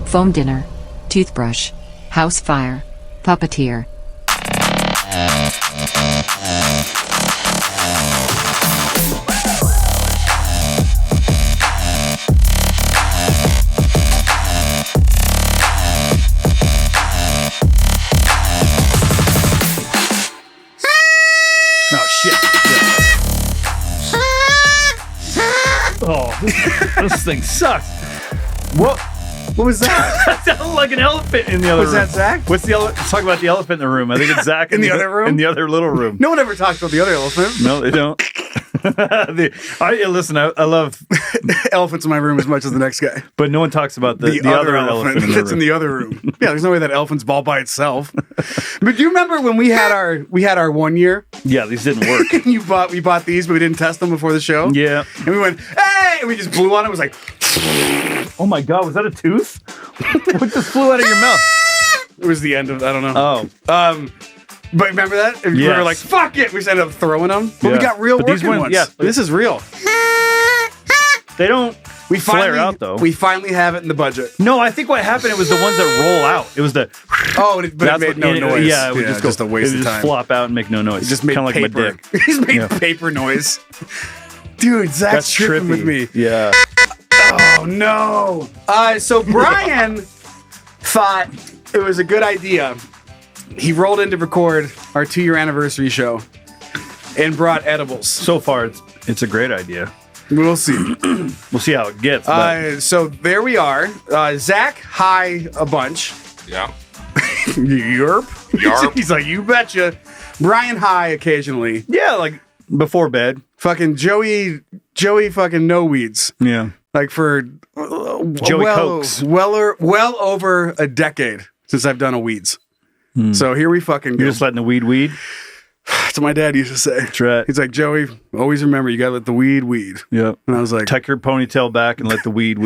Foam dinner. Toothbrush. House fire. Puppeteer. Oh, shit. Oh, this thing sucks. What was that? That sounded like an elephant in the other room. Was that Zach? What's the Let's talk about the elephant in the room. I think it's Zach In the other room? In the other little room. No one ever talks about the other elephant. No, they don't. Listen, I love elephants in my room as much as the next guy. But no one talks about the other elephant in the that's room. in the other room. Yeah, there's no way that elephant's all by itself. But do you remember when we had our 1 year? Yeah, these didn't work. And we bought these, but we didn't test them before the show. Yeah. And we went, hey, and we just blew on it. It was like, oh my God, was that a tooth? What just flew out of your mouth? It was the end of, I don't know. Oh. But remember that? We were like, fuck it. We just ended up throwing them. But we got real working ones. Yeah, this is real. They don't flare out, though. We finally have it in the budget. No, I think what happened, it was the ones that roll out. It was the... Oh, but it made no noise. Yeah, it would just a waste of time. Just flop out and make no noise. It just made kind of like my dick. It just made paper noise. Dude, Zach's That's tripping trippy. with me. Yeah. Oh, no. So Brian thought it was a good idea. He rolled in to record our 2-year anniversary show and brought edibles. So far, it's a great idea. We'll see. We'll see how it gets. So there we are. Zach, high a bunch. Yeah. Yerp. Yarp. He's like, you betcha. Brian high occasionally. Yeah, like before bed. Fucking Joey fucking no weeds. Yeah. Like for Joey Cokes. Well over a decade since I've done a weeds. So here we fucking go. You're just letting the weed? That's what my dad used to say. That's right. He's like, Joey, always remember, you gotta let the weed. Yep. And I was like, tuck your ponytail back and let the weed.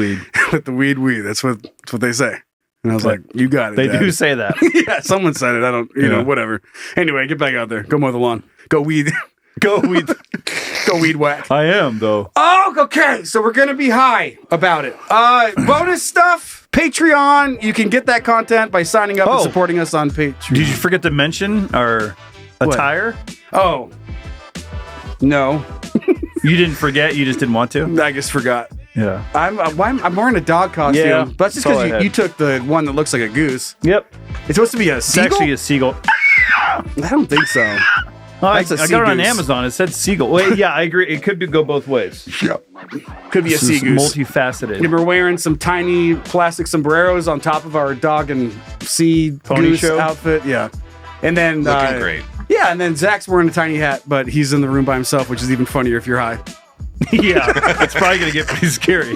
let the weed. That's what they say. And I was like, you got it, They Dad. do say that. Yeah, someone said it. I don't, you know, whatever. Anyway, get back out there. Go mow the lawn. Go weed. Go weed. Go weed whack. I am, though. Oh, okay. So we're going to be high about it. Bonus stuff, Patreon. You can get that content by signing up and supporting us on Patreon. Did you forget to mention our attire? Oh. No. You didn't forget? You just didn't want to? I just forgot. Yeah. I'm wearing a dog costume. Yeah, but that's just because you took the one that looks like a goose. Yep. It's supposed to be a seagull? It's actually a seagull. I don't think so. I That's a got it on sea goose. Amazon. It said seagull. Wait, yeah, I agree. It could go both ways. Yeah. Could be a This sea is goose. multifaceted. And we're wearing some tiny plastic sombreros on top of our dog and sea Pony goose show? outfit. Yeah. And then Looking great. Yeah, and then Zach's wearing a tiny hat, but he's in the room by himself, which is even funnier if you're high. Yeah, it's probably going to get pretty scary.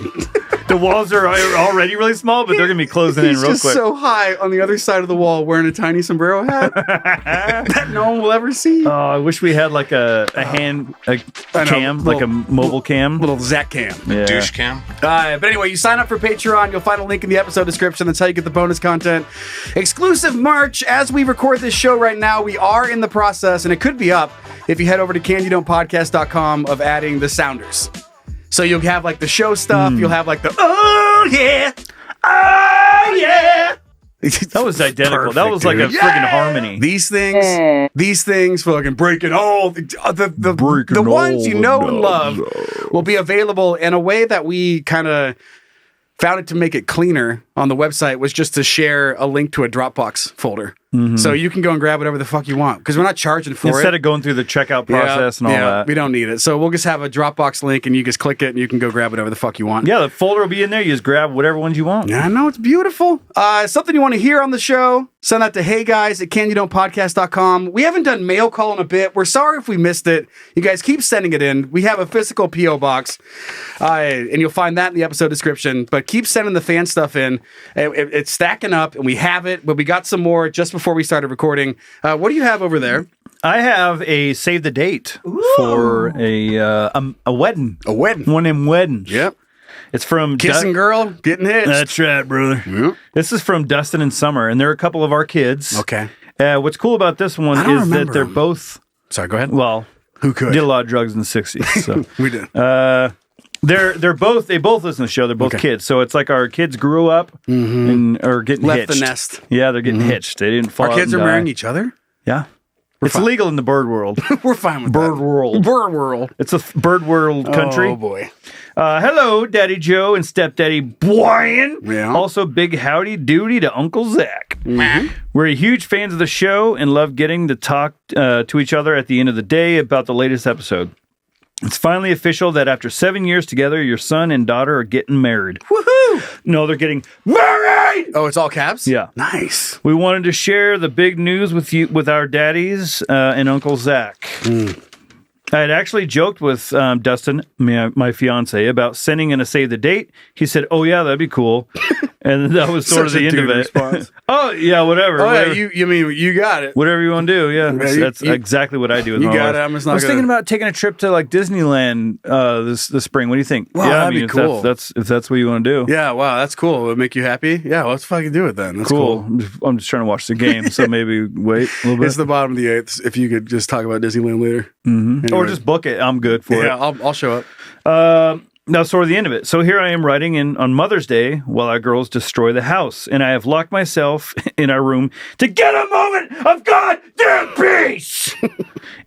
The walls are already really small, but they're going to be closing in He's real just quick. so high on the other side of the wall wearing a tiny sombrero hat that no one will ever see. Oh, I wish we had like a cam, like a mobile cam. Little Zach cam. Yeah. Douche cam. But anyway, you sign up for Patreon. You'll find a link in the episode description. That's how you get the bonus content. Exclusive merch. As we record this show right now, we are in the process, and it could be up if you head over to canyondon'tpodcast.com of adding the sounders. So you'll have like the show stuff. You'll have like the, oh yeah. That was identical. Perfect, That was like a dude. friggin' harmony. These things fucking breaking all the Breaking ones you all know the and love will be available in a way that we kind of found it to make it cleaner on the website was just to share a link to a Dropbox folder. So you can go and grab whatever the fuck you want because we're not charging for Instead it. of going through the checkout process and all that. We don't need it. So we'll just have a Dropbox link and you just click it and you can go grab whatever the fuck you want. Yeah, the folder will be in there. You just grab whatever ones you want. Yeah, I know, it's beautiful. Something you want to hear on the show, send that to heyguys at canyondon'podcast.com. We haven't done mail call in a bit. We're sorry if we missed it. You guys keep sending it in. We have a physical P.O. box, and you'll find that in the episode description. But keep sending the fan stuff in. It's stacking up, and we have it, but we got some more just before we started recording. What do you have over there? I have a save the date for a wedding. A wedding. One of them weddings. Yep. It's from Kissing girl, getting hitched. That's right, brother. Yep. This is from Dustin and Summer, and they're a couple of our kids. Okay. What's cool about this one I don't is that remember they're them. both, Sorry, go ahead. well, Who could? did a lot of drugs in the 60s. So. We did. They both listen to the show. They're both kids, so it's like our kids grew up and are getting Left hitched. the nest. Yeah, they're getting hitched. They didn't fall. Our kids out are and marrying die. each other? Yeah, it's fine. illegal in the bird world. We're fine with Bird that. world. Bird world. It's a bird world country. Oh, boy. Hello, Daddy Joe and Stepdaddy Brian. Yeah. Also, big howdy doody to Uncle Zach. We're huge fans of the show and love getting to talk to each other at the end of the day about the latest episode. It's finally official that after 7 years together, your son and daughter are getting married. Woohoo! No, they're getting married! Oh, it's all caps? Yeah. Nice. We wanted to share the big news with our daddies and Uncle Zach. I had actually joked with Dustin, my fiance, about sending in a save the date. He said, "Oh yeah, that'd be cool," and that was sort of Such the a end of dude it. response. Oh yeah, whatever. Oh, whatever. yeah, you mean you got it. Whatever you want to do, yeah. Yeah, That's exactly what I do with you my got life. it. I'm just not I was gonna- thinking about taking a trip to like Disneyland this spring. What do you think? Wow, that'd be if cool. If that's what you want to do. Yeah, wow, that's cool. It'll make you happy? Yeah, well, let's fucking do it then. That's Cool. cool. I'm just trying to watch the game, so maybe wait a little bit. It's the bottom of the 8th. If you could just talk about Disneyland later. Anyway. Or just book it. I'm good for it. Yeah, I'll show up. Now, sort of the end of it. So here I am writing in on Mother's Day while our girls destroy the house, and I have locked myself in our room to get a moment of goddamn peace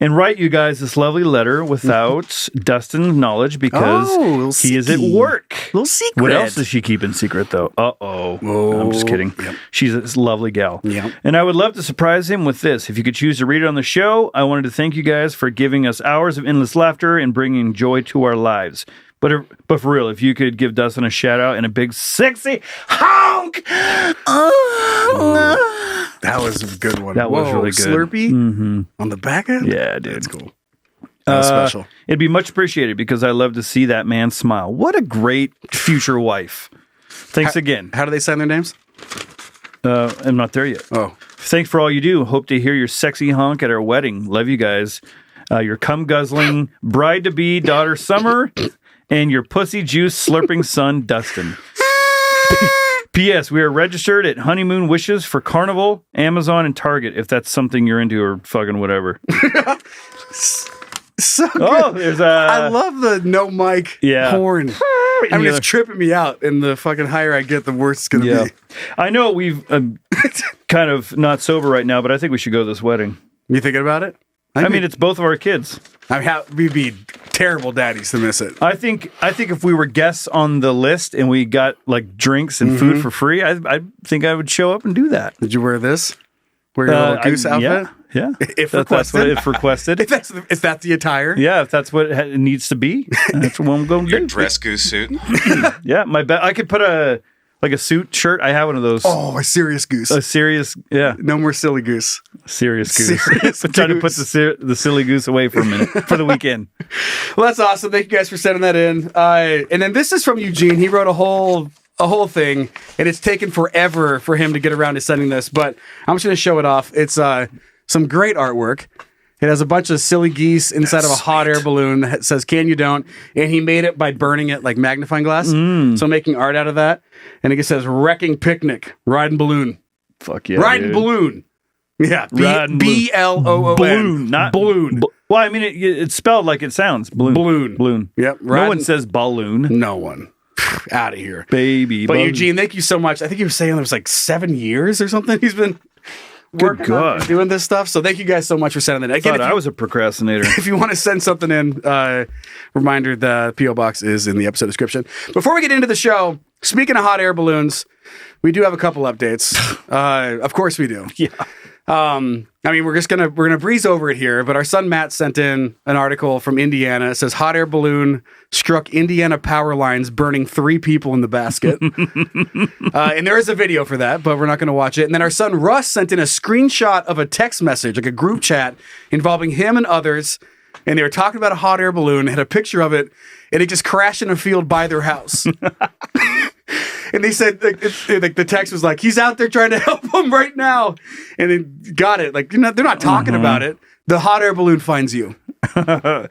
and write you guys this lovely letter without Dustin's knowledge because little he is at sneaky. work. Little secret. What else does she keep in secret, though? I'm just kidding. Yep. She's a lovely gal. Yep. And I would love to surprise him with this. If you could choose to read it on the show, I wanted to thank you guys for giving us hours of endless laughter and bringing joy to our lives. But for real, if you could give Dustin a shout out and a big sexy honk. That was a good one. That was really good. Slurpee on the back end? Yeah, dude. That's cool. That was special. It'd be much appreciated because I love to see that man smile. What a great future wife. Thanks again. How do they sign their names? I'm not there yet. Oh. Thanks for all you do. Hope to hear your sexy honk at our wedding. Love you guys. Your cum guzzling bride to be daughter Summer and your pussy juice slurping son Dustin. P.S. We are registered at Honeymoon Wishes for Carnival, Amazon, and Target if that's something you're into or fucking whatever. So good. Oh, there's I love the no mic horn. I mean, Yeah. it's tripping me out, and the fucking higher I get, the worse it's going to be. I know we've kind of not sober right now, but I think we should go to this wedding. You thinking about it? I mean, it's both of our kids. we'd be terrible daddies to miss it. I think if we were guests on the list and we got like drinks and food for free, I think I would show up and do that. Did you wear this? Wear your little goose outfit? Yeah. If That's what requested. if requested. If that's the attire? Yeah, if that's what it needs to be, that's what I'm going to Your do. dress goose suit. Yeah, I could put a suit shirt. I have one of those. Oh, a serious goose. A serious, No more silly goose. serious goose. Serious I'm trying to put goose. the silly goose away for a minute for the weekend. Well, that's awesome. Thank you guys for sending that in. And then this is from Eugene. He wrote a whole thing, and it's taken forever for him to get around to sending this, but I'm just going to show it off. It's some great artwork. It has a bunch of silly geese inside of a hot air balloon that says "Can You Don't," and he made it by burning it like magnifying glass. So making art out of that, and it says "Wrecking Picnic, Riding Balloon, Fuck yeah, Riding dude. Balloon." Yeah, Riding BLOON. Balloon, not balloon. Well, I mean, it's spelled like it sounds. Balloon. Balloon. Balloon. Yep. No one says balloon. No one. Out of here. Baby. But balloon. Eugene, thank you so much. I think he was saying there was like 7 years or something. He's been working on God. and doing this stuff. So thank you guys so much for sending that. I Again, thought I was a procrastinator. if you want to send something in, reminder the P.O. Box is in the episode description. Before we get into the show, speaking of hot air balloons, we do have a couple updates. Of course we do. Yeah. I mean, we're gonna breeze over it here, but our son Matt sent in an article from Indiana. It says hot air balloon struck Indiana power lines, burning 3 people in the basket. And there is a video for that, but we're not gonna watch it. And then our son Russ sent in a screenshot of a text message, like a group chat involving him and others, and they were talking about a hot air balloon, had a picture of it, and it just crashed in a field by their house. And they said, like, the text was like, he's out there trying to help him right now. And they got it. Like, they're not talking about it. The hot air balloon finds you. No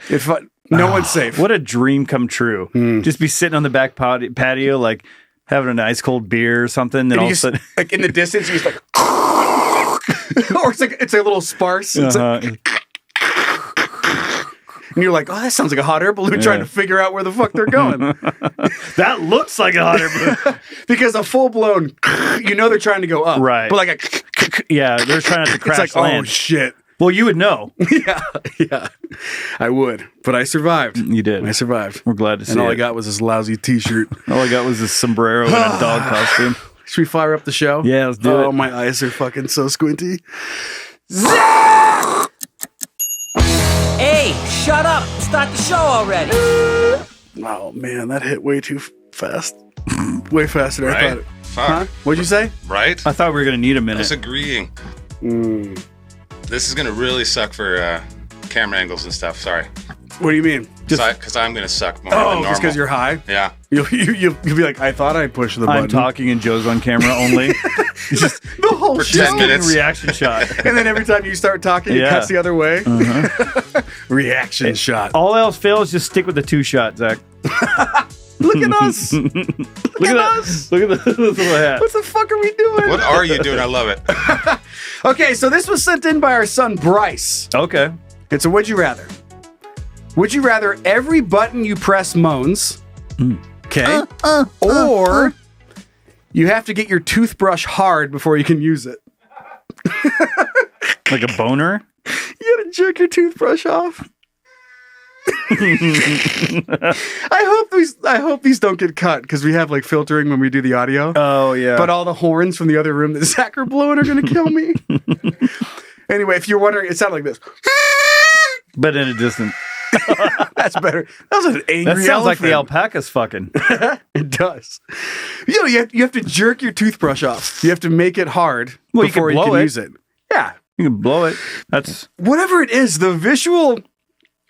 one's safe. What a dream come true. Just be sitting on the back patio, like having a nice cold beer or something. Then And all you of a just, sudden. like, in the distance, you're just like, or it's a little sparse. It's like, you're like, oh, that sounds like a hot air balloon trying to figure out where the fuck they're going. That looks like a hot air balloon. Because a full-blown, they're trying to go up. Right. But like yeah, they're trying not to crash it's like, land. oh, shit. Well, you would know. Yeah. I would. But I survived. You did. I survived. We're glad to see And all it. I got was this lousy t-shirt. All I got was this sombrero and a dog costume. Should we fire up the show? Yeah, let's do it. Oh, my eyes are fucking so squinty. Hey, shut up. Start the show already. Oh, man, that hit way too fast. Way faster than I Right? thought. Fuck. Huh? What'd you say? Right? I thought we were going to need a minute. Disagreeing. This is gonna really suck for camera angles and stuff. Sorry. What do you mean? Because I'm gonna suck more than Oh, normal. just because you're high? Yeah. You'll be like, I thought I pushed the button. I'm talking and Joe's on camera only. Just the whole For show. 10 minutes. reaction shot. And then every time you start talking, it Yeah. cuts the other way. Reaction shot. All else fails, just stick with the 2 shot, Zach. Look at us. Look at us. Look at this little hat. What the fuck are we doing? What are you doing? I love it. Okay, so this was sent in by our son Bryce. Okay. It's a would you rather. Would you rather every button you press moans? Okay. Or you have to get your toothbrush hard before you can use it. Like a boner? You gotta jerk your toothbrush off. I hope these don't get cut because we have like filtering when we do the audio. Oh, yeah. But all the horns from the other room that Zach are blowing are gonna kill me. Anyway, if you're wondering, it sounded like this. But in a distance. That's better. That was an angry That sounds like the elephant. alpaca's fucking. It does. You have to jerk your toothbrush off. You have to make it hard Well, you can before you blow can it. use it. Yeah. You can blow it. That's Whatever it is, the visual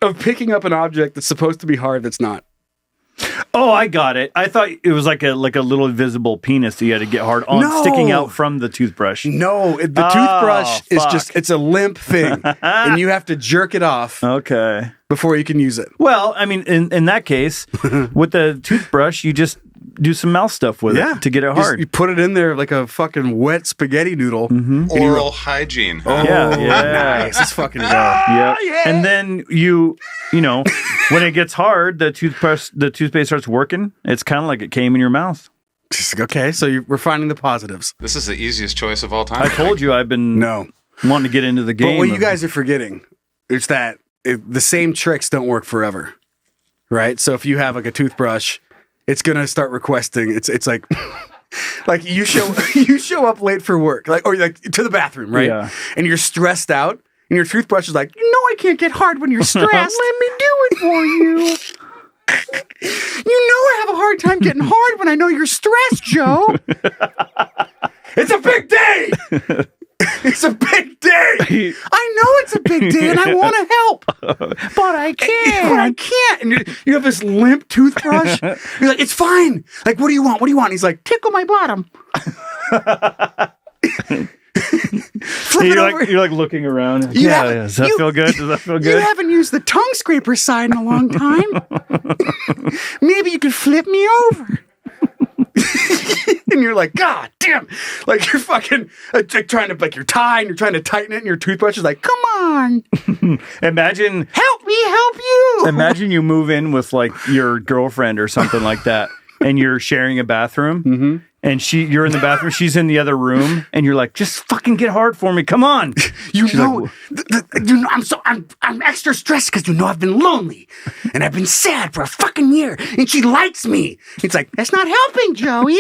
of picking up an object that's supposed to be hard that's not. Oh, I got it. I thought it was like a little invisible penis that you had to get hard on No. sticking out from the toothbrush. No, the toothbrush is fuck. just, it's a limp thing. And you have to jerk it off Okay. before you can use it. Well, I mean, in that case, with the toothbrush, you just do some mouth stuff with it to get it Just- hard. you put it in there like a fucking wet spaghetti noodle. Oral hygiene. Oh, Yeah. nice. Let's fucking go. Yep. And then you know, when it gets hard, the toothpaste starts working. It's kind of like it came in your mouth. Okay, so we're finding the positives. This is the easiest choice of all time. I told you I've been No. wanting to get into the game. But what you guys are forgetting is that the same tricks don't work forever, right? So if you have like a toothbrush, it's gonna start requesting. It's like, like you show up late for work, or like to the bathroom, right? Yeah. And you're stressed out, and your toothbrush is like, I can't get hard when you're stressed. Let me do it for you. I have a hard time getting hard when I know you're stressed, Joe. It's a big day. It's a big day. I know it's a big day and I want to help. But I can't. And you have this limp toothbrush. You're like, it's fine. Like, what do you want? What do you want? And he's like, tickle my bottom. Flip it over. You're like looking around. Yeah, Does that feel good? Does that feel good? You haven't used the tongue scraper side in a long time. Maybe you could flip me over. And you're like, God damn. Like you're fucking trying to, like you're tying, you're trying to tighten it, and your toothbrush is like, come on. Imagine Help me help you. Imagine you move in with like your girlfriend or something like that, and you're sharing a bathroom, and you're in the bathroom, she's in the other room, and you're like, just fucking get hard for me, come on. You know, I'm extra stressed because I've been lonely and I've been sad for a fucking year, and she likes me. It's like, that's not helping, Joey.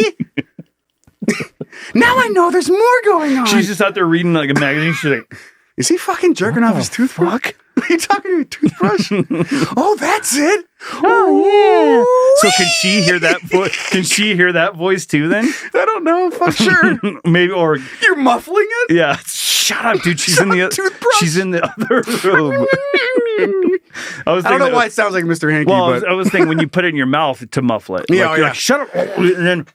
Now I know there's more going on. She's just out there reading like a magazine. She's like, Is he fucking jerking off his toothbrush? Are you talking to your toothbrush? Oh, that's it. oh yeah. So can she hear that voice? Can she hear that voice too? Then I don't know. Fuck sure. maybe, or You're muffling it. yeah. Shut up, dude. She's Shut in the up, toothbrush. She's in the other room. I don't know why it sounds like Mr. Hanky, Well, but I was thinking when you put it in your mouth to muffle it. Yeah, Like, you're yeah. like, shut up, and then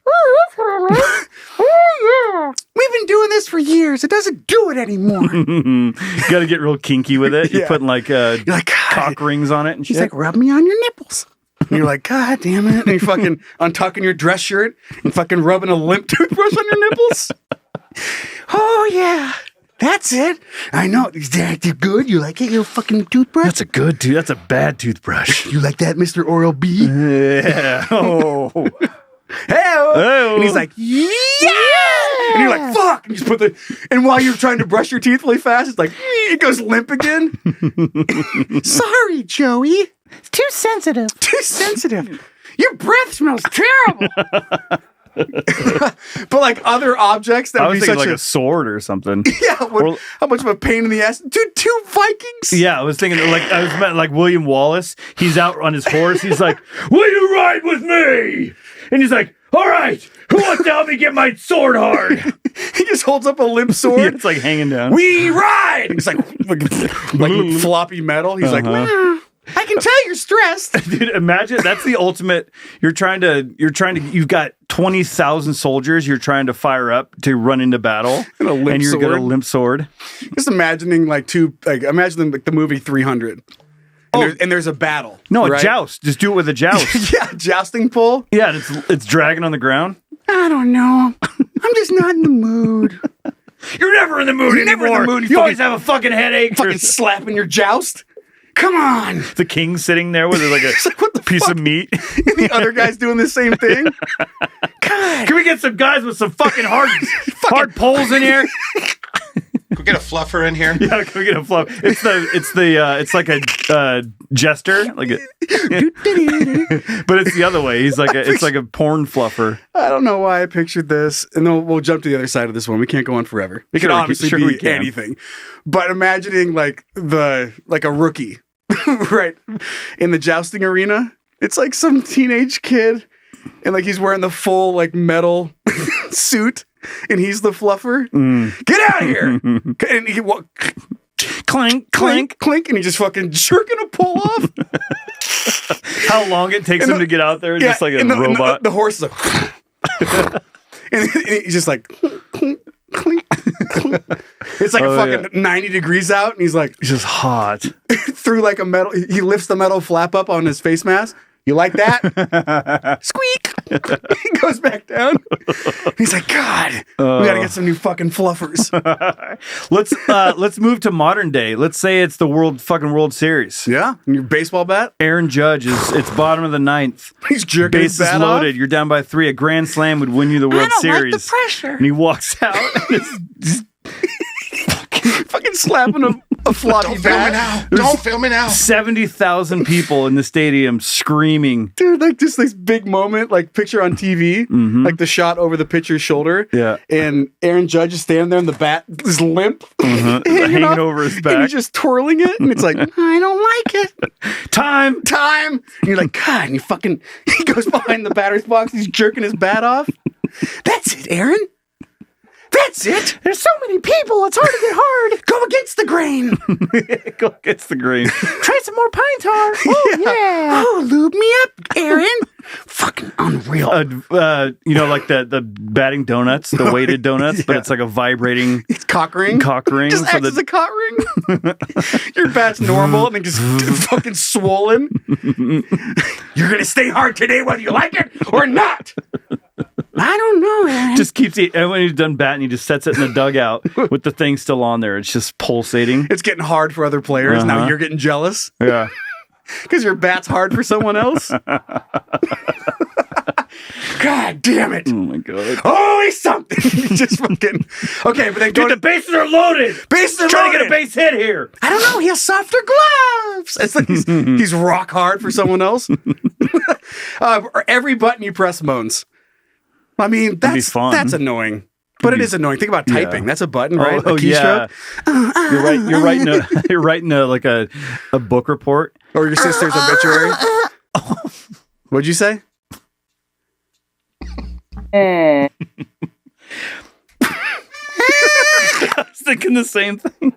we've been doing this for years. It doesn't do it anymore. you got to get real kinky with it. You're Yeah. putting like You're like, God. cock rings on it and He's shit. like, rub me on your nipples. And you're like, God damn it. And you're fucking untucking your dress shirt and fucking rubbing a limp toothbrush on your nipples. Oh, yeah. That's it. I know. They're good. You like it, you fucking toothbrush? That's a good dude. That's a bad toothbrush. You like that, Mr. Oral-B? Yeah. Oh. Hey! And he's like, yeah! And you're like, fuck! And you just put and while you're trying to brush your teeth really fast, it's like, it goes limp again. Sorry, Joey. It's too sensitive. Too sensitive. Your breath smells terrible. But like other objects that I would was be thinking such like a sword or something. Yeah, how much of a pain in the ass. Dude, 2 Vikings? Yeah, I was thinking like William Wallace. He's out on his horse. He's like, will you ride with me? And he's like, all right, who wants to help me get my sword hard? He just holds up a limp sword. Yeah, it's like hanging down. We ride! It's like floppy metal. He's like, I can tell you're stressed. Dude, imagine that's the ultimate. You've got 20,000 soldiers you're trying to fire up to run into battle. And you've got a limp sword. Just imagining imagine like the movie 300. And there's a battle. No, right? a joust. Just do it with a joust. Yeah, jousting pole. Yeah, and it's dragging on the ground. I don't know. I'm just not in the mood. You're never in the mood anymore. Never in the mood. You always have a fucking headache. Fucking slapping your joust. Come on. The king sitting there with like a piece of meat. And the other guy's doing the same thing. God. Can we get some guys with some fucking hard poles in here? Can we get a fluffer in here? Yeah, can we get a fluff? It's like a jester, but it's the other way. It's like a porn fluffer. I don't know why I pictured this, and then we'll jump to the other side of this one. We can't go on forever. It could obviously be anything, but imagining like a rookie, right, in the jousting arena. It's like some teenage kid, and like he's wearing the full like metal suit. And he's the fluffer. Get out of here! And he clink, clink, clink, and he just fucking jerking a pole off. How long it takes him to get out there? Just like a robot. The horse is like, and he's just like, clink, clink, clink. It's like a fucking 90 degrees out, and he's like, it's just hot. Through like a metal. He lifts the metal flap up on his face mask. You like that? Squeak. He goes back down. He's like, God, we gotta get some new fucking fluffers. Let's move to modern day. Let's say it's the World Series. Yeah, and your baseball bat. Aaron Judge it's bottom of the 9th. He's jerking his bat loaded. off. You're down by 3. A grand slam would win you the World Series. I don't like the pressure. And he walks out. Fucking slapping a floppy bat. Don't film me now. 70,000 people in the stadium screaming. Dude, like just this big moment, like picture on TV, like the shot over the pitcher's shoulder. Yeah. And Aaron Judge is standing there and the bat is limp. Hanging over his back. And he's just twirling it. And it's like, I don't like it. Time. And you're like, God, and he goes behind the batter's box. He's jerking his bat off. That's it, Aaron. That's it. There's so many people. It's hard to get hard. Go against the grain. Go against the grain. Try some more pine tar. Oh, yeah. Oh, lube me up, Aaron. Fucking unreal. Like the batting donuts, the weighted donuts, but it's like a vibrating. It's cock ring. So Just acts as a cock ring. Your bat's normal and then just fucking swollen. You're gonna stay hard today, whether you like it or not. I don't know, Aaron. Just keeps and when he's done batting, he just sets it in the dugout with the thing still on there. It's just pulsating. It's getting hard for other players. Now you're getting jealous. Yeah. Because your bat's hard for someone else. God damn it. Oh my God. Holy something. Just fucking. Okay, but then Dude, the bases are loaded. Bases are trying loaded. to get a base hit here. I don't know. He has softer gloves. It's like he's rock hard for someone else. Every button you press moans. I mean, that's annoying. But it is annoying. Think about typing. Yeah. That's a button, right? Oh, yeah. You're writing a book report. Or your sister's obituary. What'd you say? I was thinking the same thing.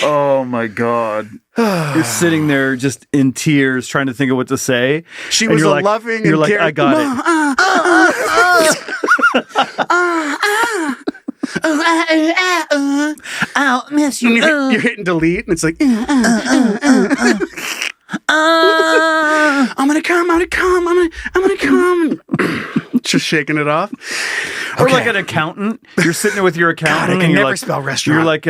Oh my God. You're sitting there just in tears trying to think of what to say. She was loving You're like, I got it. I'll miss you. You're hitting delete and it's like I'm gonna come. Just shaking it off. Or like an accountant. You're sitting there with your accountant. God, I can and you're never like, spell restaurant. You're like,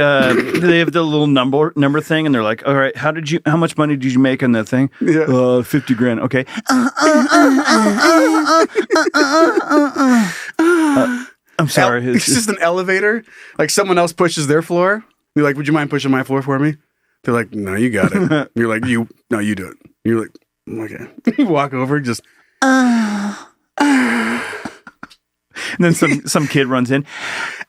they have the little number thing, and they're like, all right, how much money did you make on that thing? Yeah. $50,000. Okay. I'm sorry. It's just an elevator. Like someone else pushes their floor. You're like, would you mind pushing my floor for me? They're like, no, you got it. You're like, you do it. You're like, okay. You walk over, just. And then some kid runs in.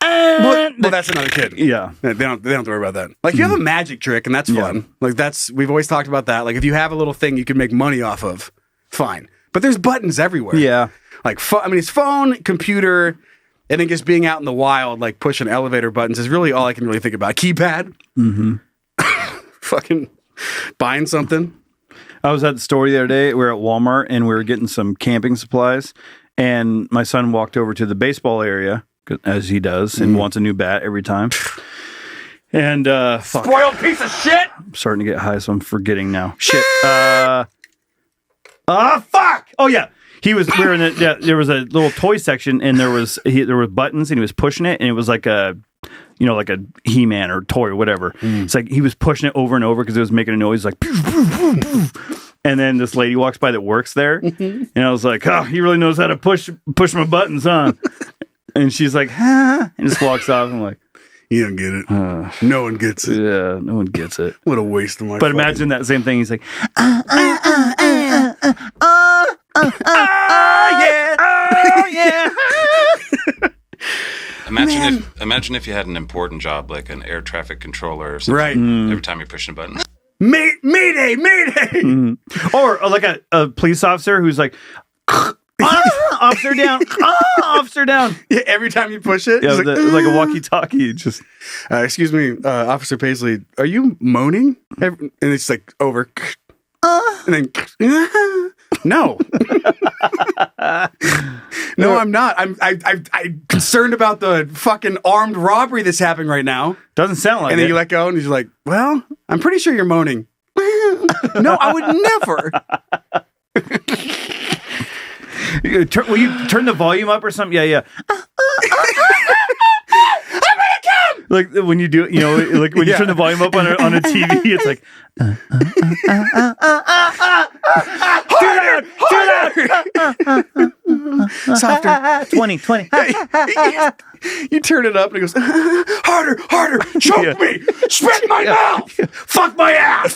Well, that's another kid. Yeah. They don't have to worry about that. Like, you have a magic trick, and that's fun. Like, we've always talked about that. Like, if you have a little thing you can make money off of, fine. But there's buttons everywhere. Yeah. Like, it's phone, computer, and then just being out in the wild, like pushing elevator buttons is really all I can really think about. Keypad. Mm-hmm. Fucking buying something. I was at the store the other day. We were at Walmart, and we were getting some camping supplies. And my son walked over to the baseball area, as he does, and wants a new bat every time. And Spoiled piece of shit! I'm starting to get high, so I'm forgetting now. Shit. Fuck! Oh, yeah. We were in there was a little toy section, and there was buttons, and he was pushing it, and it was like a He-Man or toy or whatever. It's like he was pushing it over and over because it was making a noise like poof, poof, poof, poof. And then this lady walks by that works there, and I was like, oh, he really knows how to push my buttons, huh? And she's like, huh? And just walks off. I'm like, you don't get it. No one gets it. Yeah, no one gets it. What a waste of my But imagine that same thing. He's like, yeah. Imagine if you had an important job like an air traffic controller or something. Right. Every time you're pushing a button. Mayday! Or like a police officer who's like, officer down, officer down. Yeah, every time you push it, Yeah, it's like a walkie-talkie. Just excuse me, Officer Paisley, are you moaning? And it's like over. And then no. No, I'm not. I'm concerned about the fucking armed robbery that's happening right now. doesn't sound like And then it. you let go, and he's like, "Well, I'm pretty sure you're moaning." No, I would never. Will you turn the volume up or something? Yeah. I'm gonna come. Like when you do, like when you turn the volume up on a TV, it's like, too loud. Softer. 20. You turn it up, and it goes harder. Choke me. Spit my mouth. Fuck my ass.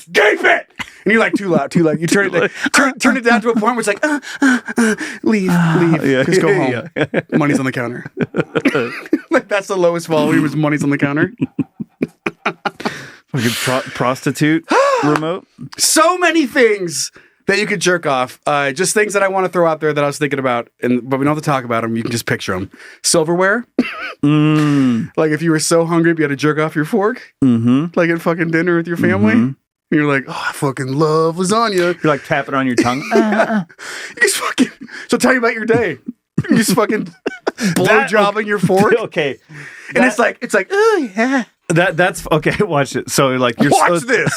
Gape it. And you're like, too loud. You turn it turn it down to a point where it's like, leave. Just go home. Money's on the counter. Like that's the lowest volume was money's on the counter. Like a prostitute remote. So many things that you could jerk off. Just things that I want to throw out there that I was thinking about, but we don't have to talk about them. You can just picture them. Silverware. Like if you were so hungry, you had to jerk off your fork. Like at fucking dinner with your family. And you're like, oh, I fucking love lasagna. You're like tapping on your tongue. You just fucking. So tell me about your day. You just fucking blowjobbing your fork. Okay. And it's like, oh yeah. That's okay. Watch it. So like, you're watch this.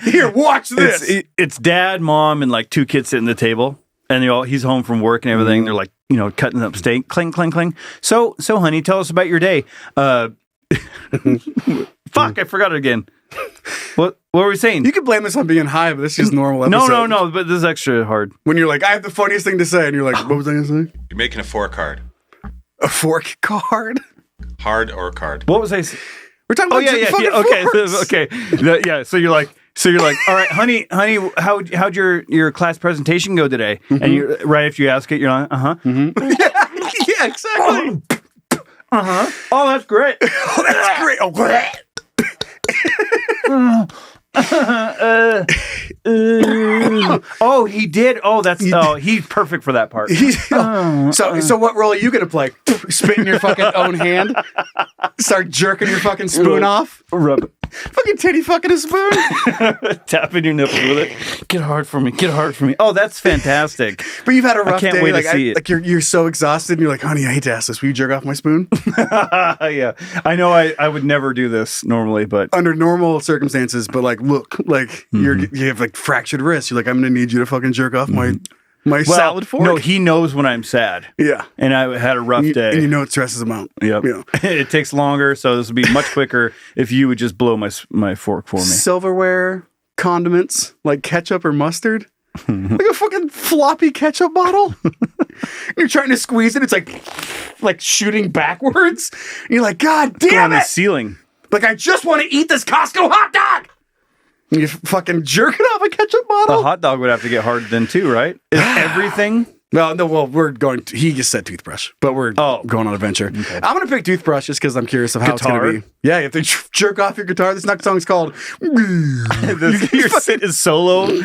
Here, watch this. It's dad, mom, and like two kids sitting at the table, and he's home from work and everything. They're like, cutting up steak. Cling, cling, cling. So, honey, tell us about your day. Fuck, I forgot it again. What were we saying? You could blame this on being high, but this is just normal episode. No. But this is extra hard. When you're like, I have the funniest thing to say, and you're like, what was I going to say? You're making a fork hard. A fork card? Hard or card. What was I saying? We're talking about Okay, forks. okay. So you're like, all right, honey, how'd your class presentation go today? And you right after you ask it, you're like, Yeah, exactly. Oh, that's great. Oh, that's great. Oh, great. Oh, he did. He's perfect for that part. So what role are you gonna play? Spit in your fucking own hand? Start jerking your fucking spoon off? Rub it. Fucking titty fucking a spoon? Tapping your nipple with it. Get hard for me. Oh, that's fantastic. But you've had a rough day. I can't wait to see it. Like you're so exhausted, and you're like, honey, I hate to ask this. Will you jerk off my spoon? Yeah, I know. I would never do this normally, but under normal circumstances. But like, look, like you have like fractured wrists. You're like, I'm gonna need you to fucking jerk off my my salad fork. No, he knows when I'm sad. Yeah. And I had a rough day. And you know it stresses him out. Yep. Yeah. It takes longer, so this would be much quicker if you would just blow my fork for me. Silverware, condiments, like ketchup or mustard. Like a fucking floppy ketchup bottle. You're trying to squeeze it. It's like shooting backwards. And you're like, God Go on damn the it. ceiling. Like, I just want to eat this Costco hot dog. And you fucking jerk it off a ketchup bottle. The hot dog would have to get hard then too, right? Is everything? No, we're going to, he just said toothbrush, but we're going on an adventure. Okay. I'm going to pick toothbrush just because I'm curious of how it's going to be. Yeah, you have to jerk off your guitar. This next song's called... Your sit is solo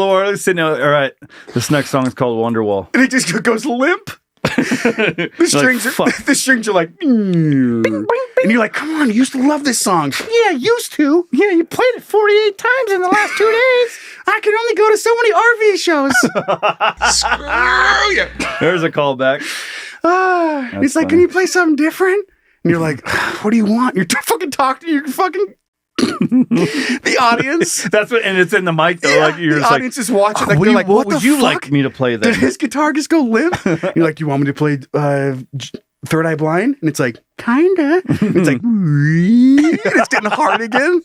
artist sitting out. All right, this next song is called Wonderwall. And it just goes limp. The strings are like... And you're like, come on, you used to love this song. Yeah, used to. Yeah, you played it 48 times in the last 2 days. I can only go to so many RV shows. Screw you. There's a callback. He's like, can you play something different? And you're like, what do you want? You're fucking talking to your fucking... the audience. That's what, and it's in the mic though. Yeah, like you're the just audience is watching. Like, what, they're like, what would the you fuck? like me to play then? Did his guitar just go limp? You're like, you want me to play Third Eye Blind? And it's like, kinda. It's like, and it's getting hard again.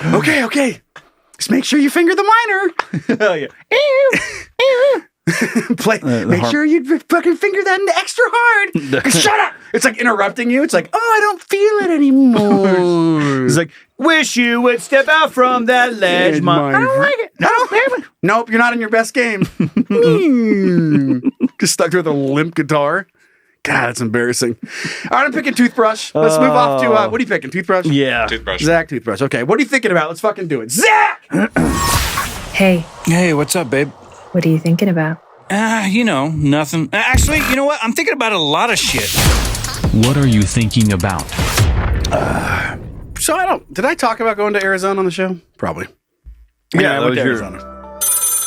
Okay. Just make sure you finger the minor. Play. Make sure you fucking finger that extra hard. Shut up. It's like interrupting you. It's like, oh, I don't feel it anymore. It's like, wish you would step out from that ledge, Mom. I don't like it. No, nope, you're not in your best game. Just stuck there with a limp guitar. God, that's embarrassing. All right, I'm picking toothbrush. Let's move off to, what are you picking? Toothbrush? Yeah. Toothbrush. Zach, toothbrush. Okay, what are you thinking about? Let's fucking do it. Zach! Hey, Hey, what's up, babe? what are you thinking about? Nothing. Actually, you know what? I'm thinking about a lot of shit. What are you thinking about? So did I talk about going to Arizona on the show? Probably. Yeah, I that went was to your... Arizona.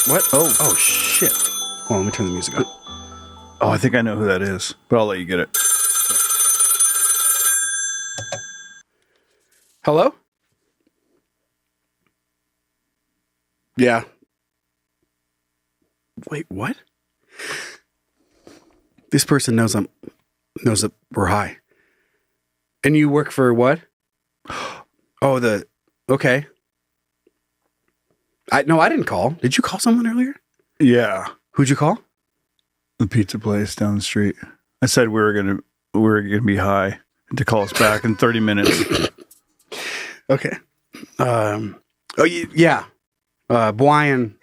What? Oh, shit. Hold on, let me turn the music up. Oh, I think I know who that is, but I'll let you get it. Hello? Yeah. Wait, what? This person knows that we're high. And you work for what? Oh, okay. I didn't call. Did you call someone earlier? Yeah, Who'd you call? the pizza place down the street. I said we were gonna be high and to call us back in 30 minutes. Okay. Yeah. Brian.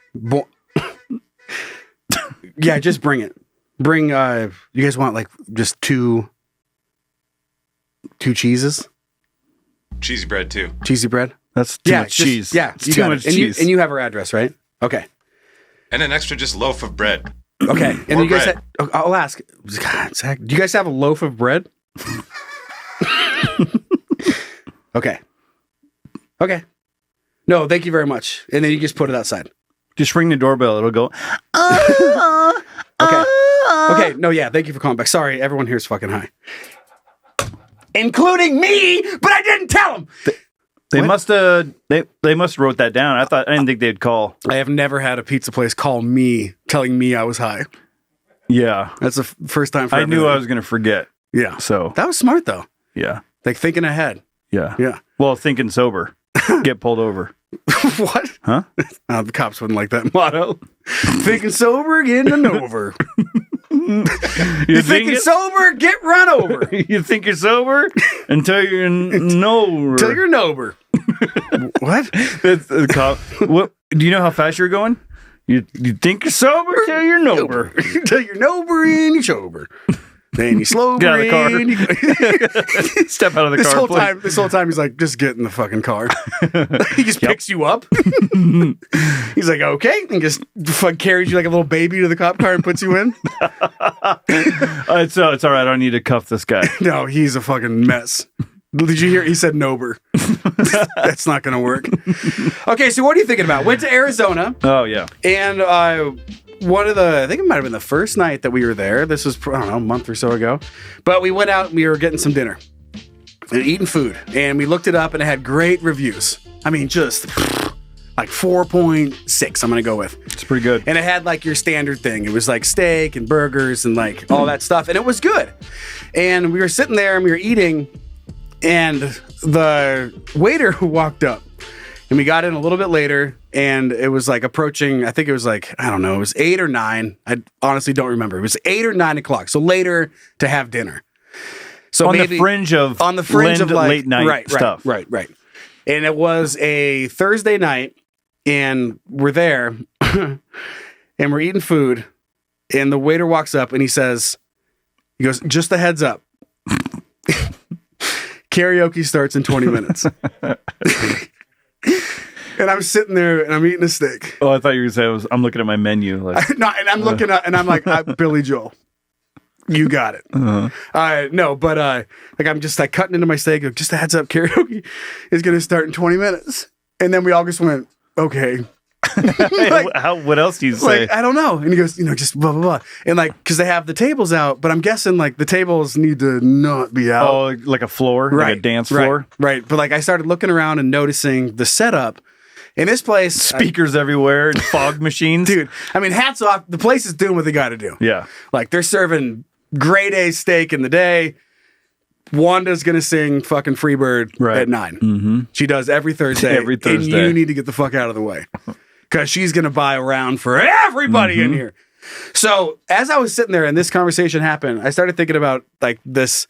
Yeah, just bring it. Bring, you guys want like just two cheeses? Cheesy bread, too. Cheesy bread? That's too much cheese. Yeah, it's you too got much it. cheese. And you have her address, right? Okay. And an extra just loaf of bread. Okay. And More you guys bread. I'll ask. God, Zach, do you guys have a loaf of bread? Okay. No, thank you very much. And then you just put it outside. Just ring the doorbell. It'll go. Okay. Okay. No, yeah. Thank you for calling back. Sorry, everyone here is fucking high. Including me, but I didn't tell them. They What? must they must wrote that down. I didn't think they'd call. I have never had a pizza place call me telling me I was high. Yeah. That's the first time for I knew everything. I was going to forget. Yeah. So, That was smart though. yeah. Like thinking ahead. Yeah. Yeah. Well, thinking sober. Get pulled over. What? Huh? The cops wouldn't like that motto. Thinking sober, getting over. You thinking sober, get run over. You think you're sober until you're no. Till you're nober. What? That's the cop. What? Do you know how fast you're going? You think you're sober till you're nober. Till you're nober and you're sober. Then you slow. Get out of the car. Step out of the car. This whole time he's like, just get in the fucking car. He just picks you up. He's like, okay, and just carries you like a little baby to the cop car and puts you in. It's all right. I don't need to cuff this guy. No, he's a fucking mess. Did you hear? He said nober. That's not going to work. Okay, so what are you thinking about? Went to Arizona. Oh yeah. And I think it might have been the first night that we were there. This was, I don't know, a month or so ago. But we went out and we were getting some dinner and eating food. And we looked it up and it had great reviews. I mean, just like 4.6. I'm gonna go with. It's pretty good. And it had like your standard thing. It was like steak and burgers and like all that stuff, and it was good. And we were sitting there and we were eating, and the waiter walked up, and we got in a little bit later, and it was like approaching. I think it was like, I don't know, it was 8 or 9. I honestly don't remember. It was 8 or 9 o'clock, so later to have dinner. So on maybe the fringe of like, late night stuff. Right. And it was a Thursday night, and we're there, and we're eating food, and the waiter walks up, and he goes, just a heads up. Karaoke starts in 20 minutes. And I'm sitting there, and I'm eating a steak. Oh, I thought you were going to say, I'm looking at my menu. Like, no, and I'm looking up, and I'm like, Billy Joel. You got it. No, but like I'm just like cutting into my steak. Like, just a heads up, karaoke is going to start in 20 minutes. And then we all just went, okay. Like, what else do you say? Like, I don't know. And he goes, just blah, blah, blah. And like, because they have the tables out, but I'm guessing like the tables need to not be out. Oh, like a floor? Right. Like a dance floor? Right. But like I started looking around and noticing the setup. In this place, speakers everywhere and fog machines. Dude, I mean, hats off. The place is doing what they got to do. Yeah. Like they're serving grade A steak in the day. Wanda's going to sing fucking Freebird at 9. Mm-hmm. She does every Thursday. Every Thursday. And you need to get the fuck out of the way because she's going to buy a round for everybody in here. So as I was sitting there and this conversation happened, I started thinking about like this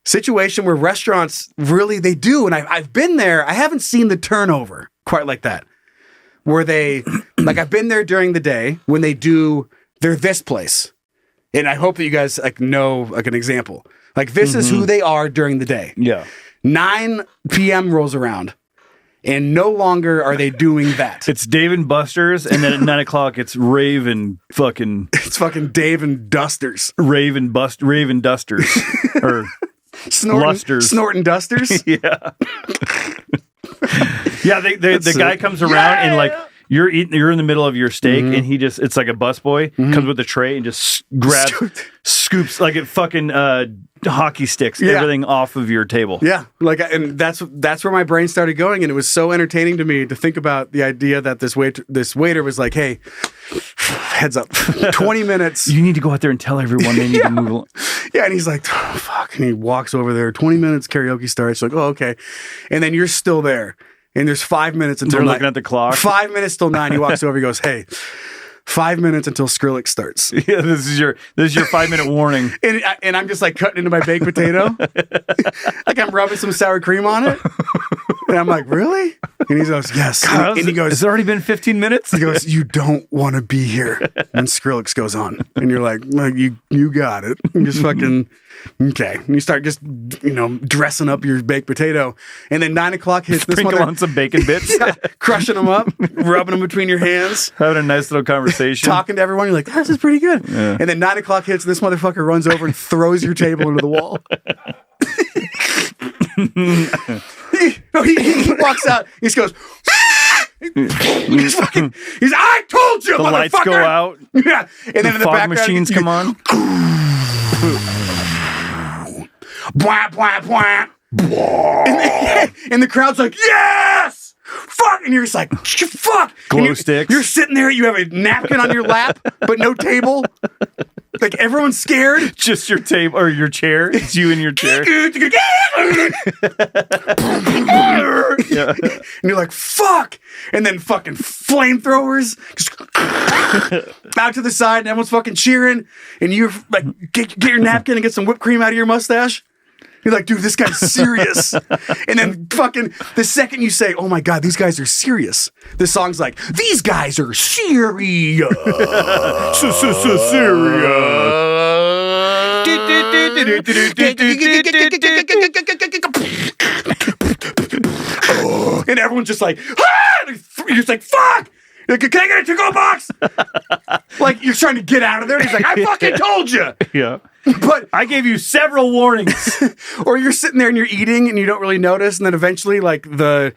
situation where restaurants really, they do. And I've been there. I haven't seen the turnover quite like that. Where they, like I've been there during the day when they're this place. And I hope that you guys like know like an example. Like this is who they are during the day. Yeah. 9 p.m. rolls around, and no longer are they doing that. It's Dave and Buster's, and then at 9 o'clock it's Raven fucking. It's fucking Dave and Dusters. Raven Dusters or Snorting Dusters. Yeah. Yeah. The guy comes around and like. You're in the middle of your steak, and it's like a busboy comes with a tray and just grabs, scoops like it fucking hockey sticks everything off of your table. Yeah, like, and that's where my brain started going, and it was so entertaining to me to think about the idea that this waiter was like, "Hey, heads up, 20 minutes. You need to go out there and tell everyone they need to move along." Yeah, and he's like, oh, "Fuck," and he walks over there. 20 minutes, karaoke starts. Like, oh, okay, and then you're still there. And there's 5 minutes until they're looking at the clock. 5 minutes till 9. He walks over. He goes, "Hey, 5 minutes until Skrillex starts." Yeah, this is your 5-minute warning. And I'm just like cutting into my baked potato, like I'm rubbing some sour cream on it. And I'm like, "Really?" And he goes, "Yes." God, and he goes, "Has it already been 15 minutes?" He goes, "You don't want to be here when Skrillex goes on." And you're like, "You got it." And just fucking. Okay. And you start just, dressing up your baked potato. And then 9 o'clock hits. Sprinkle on some bacon bits. Yeah, crushing them up, rubbing them between your hands. Having a nice little conversation. Talking to everyone. You're like, "This is pretty good." Yeah. And then 9 o'clock hits, and this motherfucker runs over and throws your table into the wall. He walks out. He just goes, he's "I told you, the motherfucker!" lights go out. Yeah. And then in the fog background, machines come on. Bwah, bwah, bwah. And the crowd's like, "Yes! Fuck!" And you're just like, "Fuck!" Glow sticks. You're sitting there, you have a napkin on your lap, but no table. Like everyone's scared. Just your table or your chair. It's you in your chair. Yeah. And you're like, "Fuck!" And then fucking flamethrowers just out to the side, and everyone's fucking cheering. And you're like, get your napkin and get some whipped cream out of your mustache. You're like, "Dude, this guy's serious." And then fucking the second you say, "Oh my God, these guys are serious," the song's like, "These guys are serious." And everyone's just like, "Ah!" You're just like, "Fuck! Can I get a to-go box?" Like you're trying to get out of there. And he's like, "I fucking told you." Yeah. But I gave you several warnings. Or you're sitting there and you're eating and you don't really notice, and then eventually like the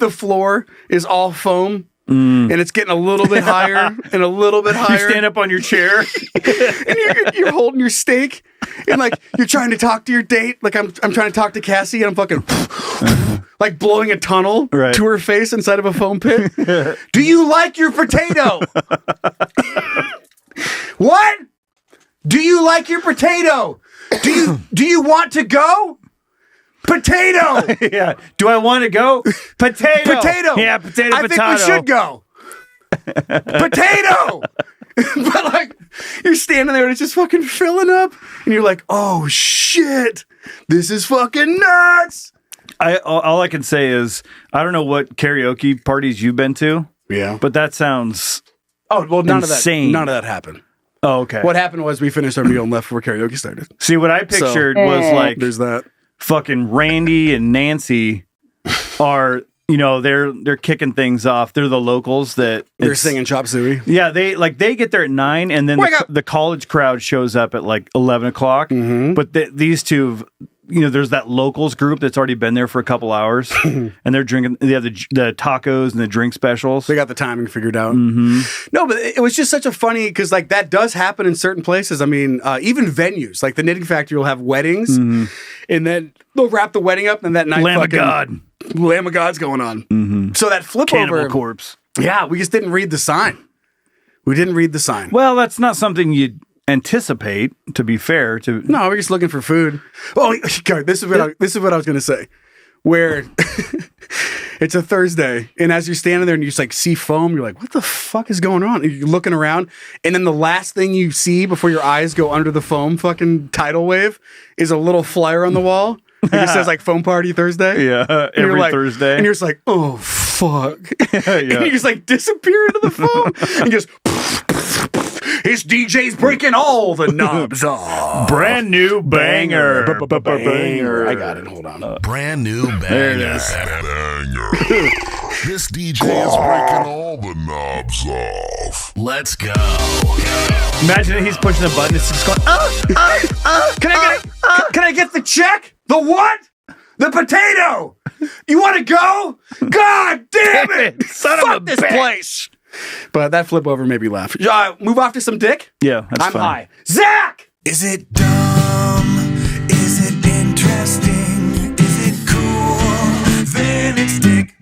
floor is all foam. And it's getting a little bit higher and a little bit higher. You stand up on your chair and you're holding your steak, and like you're trying to talk to your date. Like I'm trying to talk to Cassie, and I'm fucking like blowing a tunnel Right. to her face inside of a foam pit. Do you like your potato? What? Do you like your potato? Do you want to go? Potato. Yeah. Do I want to go? Potato. Potato. Yeah, potato. I think we should go. Potato. But like, you're standing there and it's just fucking filling up, and you're like, oh shit, this is fucking nuts. All I can say is I don't know what karaoke parties you've been to. Yeah. But that sounds Oh well, insane. None of that happened. Oh, okay. What happened was we finished our meal and left before karaoke started. See, what I pictured was like There's that. fucking Randy and Nancy are, you know, they're kicking things off. They're the locals that They're singing Chop Suey. Yeah, they get there at 9, and then the college crowd shows up at like 11 o'clock. Mm-hmm. But these two, you know, there's that locals group that's already been there for a couple hours, and they're drinking. They have the tacos and the drink specials. They got the timing figured out. Mm-hmm. No, but it was just such a funny, because like that does happen in certain places. I mean, even venues like the Knitting Factory will have weddings, and then they'll wrap the wedding up, and that night, Lamb of God. Lamb of God's going on. Mm-hmm. So that flip Cannibal over, Corpse. Yeah, we just didn't read the sign. We didn't read the sign. Well, that's not something you'd anticipate. To be fair, No, we're just looking for food. Oh, God, this is what I was going to say. Where it's a Thursday, and as you're standing there and you just like see foam, you're like, "What the fuck is going on?" And you're looking around, and then the last thing you see before your eyes go under the foam fucking tidal wave is a little flyer on the wall. It just says like "Foam Party Thursday." Yeah, And you're every like- Thursday. and you're just like, "Oh fuck!" Yeah. And you just like disappear into the foam, and just. His DJ's breaking all the knobs off. Brand new banger. Banger. I got it. Hold on. Brand new banger. There it is. Banger. This DJ is breaking all the knobs off. Let's go. Imagine that he's pushing a button. It's just going. Can I get the check? The what? The potato. You want to go? God damn it! Son Fuck of a this bitch. place. But that flip over made me laugh. Move off to some dick. Yeah, that's I'm fine. high. Zach. Is it dumb? Is it interesting? Is it cool? Then it's dick.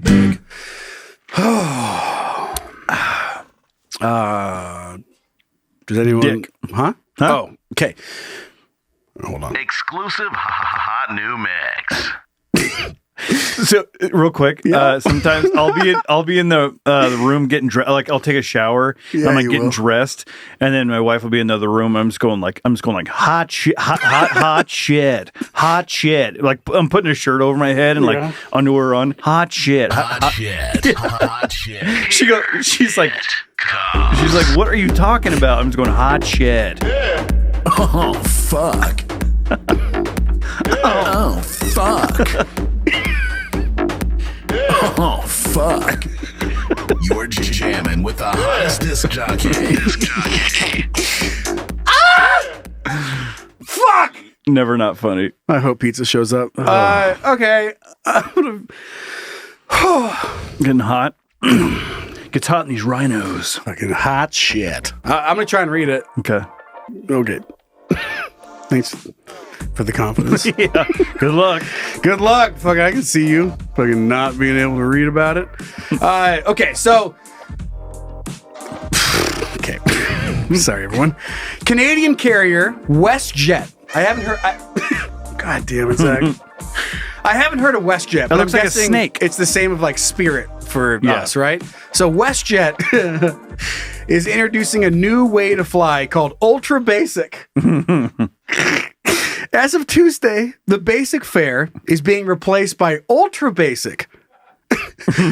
Does anyone? Dick. Huh? Oh, okay. Hold on. Exclusive hot new mix. So real quick, sometimes I'll be in the room getting dressed. Like I'll take a shower. Yeah, I'm like you getting will. dressed, and then my wife will be in another room. I'm just going like hot shit, hot shit. Like I'm putting a shirt over my head and like underwear on. Hot shit. Hot shit. Hot shit. She's like, what are you talking about? I'm just going hot shit. Oh, fuck. Oh, fuck. Oh, fuck. You're jamming with the hottest disc jockey. Fuck. Never not funny. I hope pizza shows up. Okay. Getting hot. Gets hot in these rhinos. Fucking hot shit. I'm gonna try and read it. Okay. Okay. Thanks for the confidence. Yeah. Good luck. Good luck. Fuck, I can see you fucking not being able to read about it. Okay, so. Okay. Sorry, everyone. Canadian carrier WestJet. I haven't heard. God damn it, Zach. I haven't heard of WestJet, but looks I'm like a guessing snake. it's the same of like Spirit for us, right? So WestJet is introducing a new way to fly called Ultra Basic. As of Tuesday, the basic fare is being replaced by Ultra Basic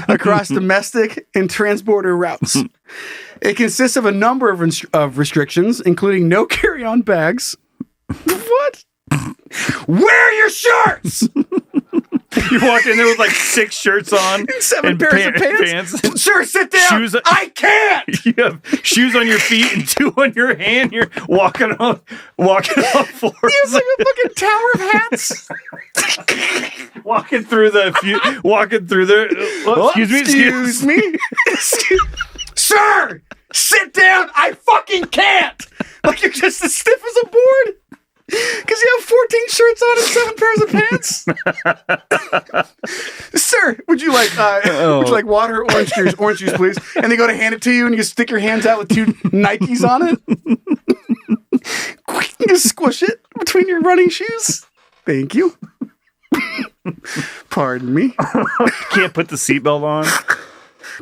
across domestic and transborder routes. It consists of a number of restrictions, including no carry-on bags. What? Wear your shirts! You walk in there with like 6 shirts on, Seven pairs of pants. Sure, sit down. Shoes. I can't. You have shoes on your feet and 2 on your hand. You're walking on floors. It's like a fucking tower of hats. Walking through the. Excuse me. Sir, sit down. I fucking can't. Like you're just as stiff as a board. Because you have 14 shirts on and 7 pairs of pants. Sir, would you like water or orange juice? Orange juice, please. And they go to hand it to you, and you stick your hands out with 2 Nikes on it. You just squish it between your running shoes. Thank you. Pardon me. Can't put the seatbelt on.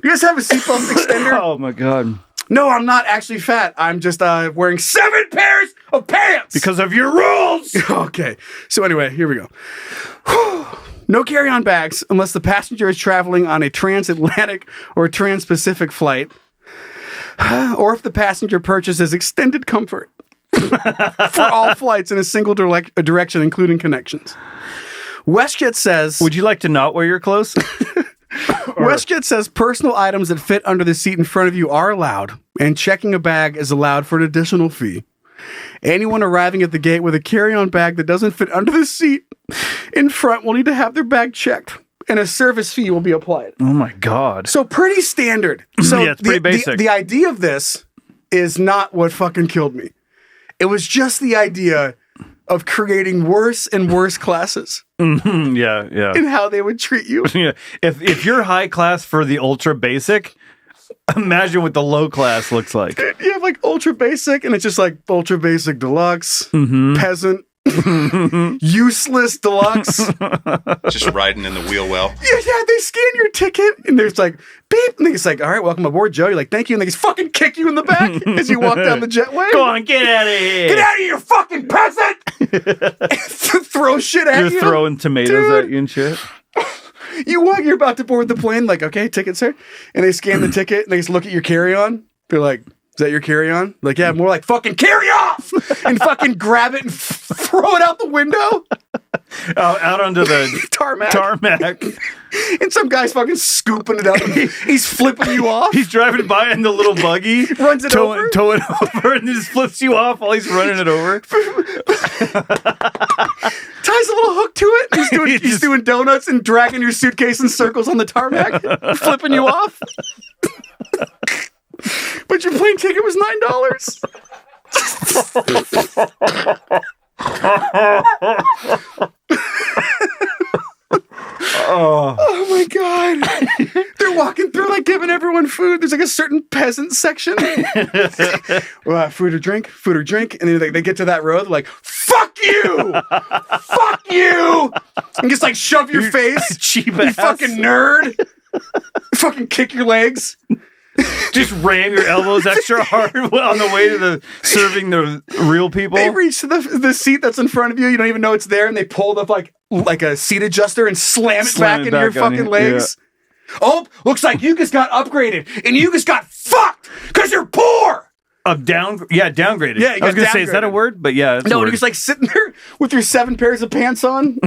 You guys have a seatbelt extender? Oh my god. No, I'm not actually fat. I'm just wearing 7 pairs of pants. Because of your rules. Okay. So anyway, here we go. No carry-on bags unless the passenger is traveling on a transatlantic or trans-Pacific flight, or if the passenger purchases extended comfort for all flights in a single direction, including connections. WestJet says... Would you like to not wear your clothes? WestJet says personal items that fit under the seat in front of you are allowed, and checking a bag is allowed for an additional fee. Anyone arriving at the gate with a carry-on bag that doesn't fit under the seat in front will need to have their bag checked, and a service fee will be applied. Oh my god. So pretty standard. So yeah, it's pretty basic. The idea of this is not what fucking killed me. It was just the idea of creating worse and worse classes. Mm-hmm. Yeah. And how they would treat you. Yeah. If you're high class for the ultra basic, imagine what the low class looks like. You have like ultra basic, and it's just like ultra basic deluxe, peasant, useless deluxe. Just riding in the wheel well. Yeah, they scan your ticket, and there's like, beep, and it's like, all right, welcome aboard, Joe. You're like, thank you, and they just fucking kick you in the back as you walk down the jetway. Go on, get out of here. Get out of here, you fucking peasant! Throw shit at you. You're throwing tomatoes at you and shit. You're about to board the plane, like, okay, ticket, sir. And they scan the ticket, and they just look at your carry-on. They're like, is that your carry-on? Like, yeah, more like, fucking carry off! And fucking grab it and throw it out the window. Out onto the tarmac. And some guy's fucking scooping it up. He's flipping you off. He's driving by in the little buggy. Runs it over. Tow it over and just flips you off while he's running it over. Ties a little hook to it. He's doing donuts and dragging your suitcase in circles on the tarmac. Flipping you off. But your plane ticket was $9. Oh my god. They're walking through like giving everyone food. There's like a certain peasant section. Food or drink. And then they get to that road, like, fuck you! Fuck you! And just like shove your face. Cheap You ass. fucking nerd. Fucking kick your legs. Just ram your elbows extra hard on the way to serving the real people. They reach to the seat that's in front of you. You don't even know it's there, and they pull the like a seat adjuster and slam it back into your fucking legs. Yeah. Oh, looks like you just got upgraded, and you just got fucked because you're poor. Downgraded. Yeah, I was gonna say, is that a word? But yeah, it's no, a word. you're just like sitting there with your 7 pairs of pants on,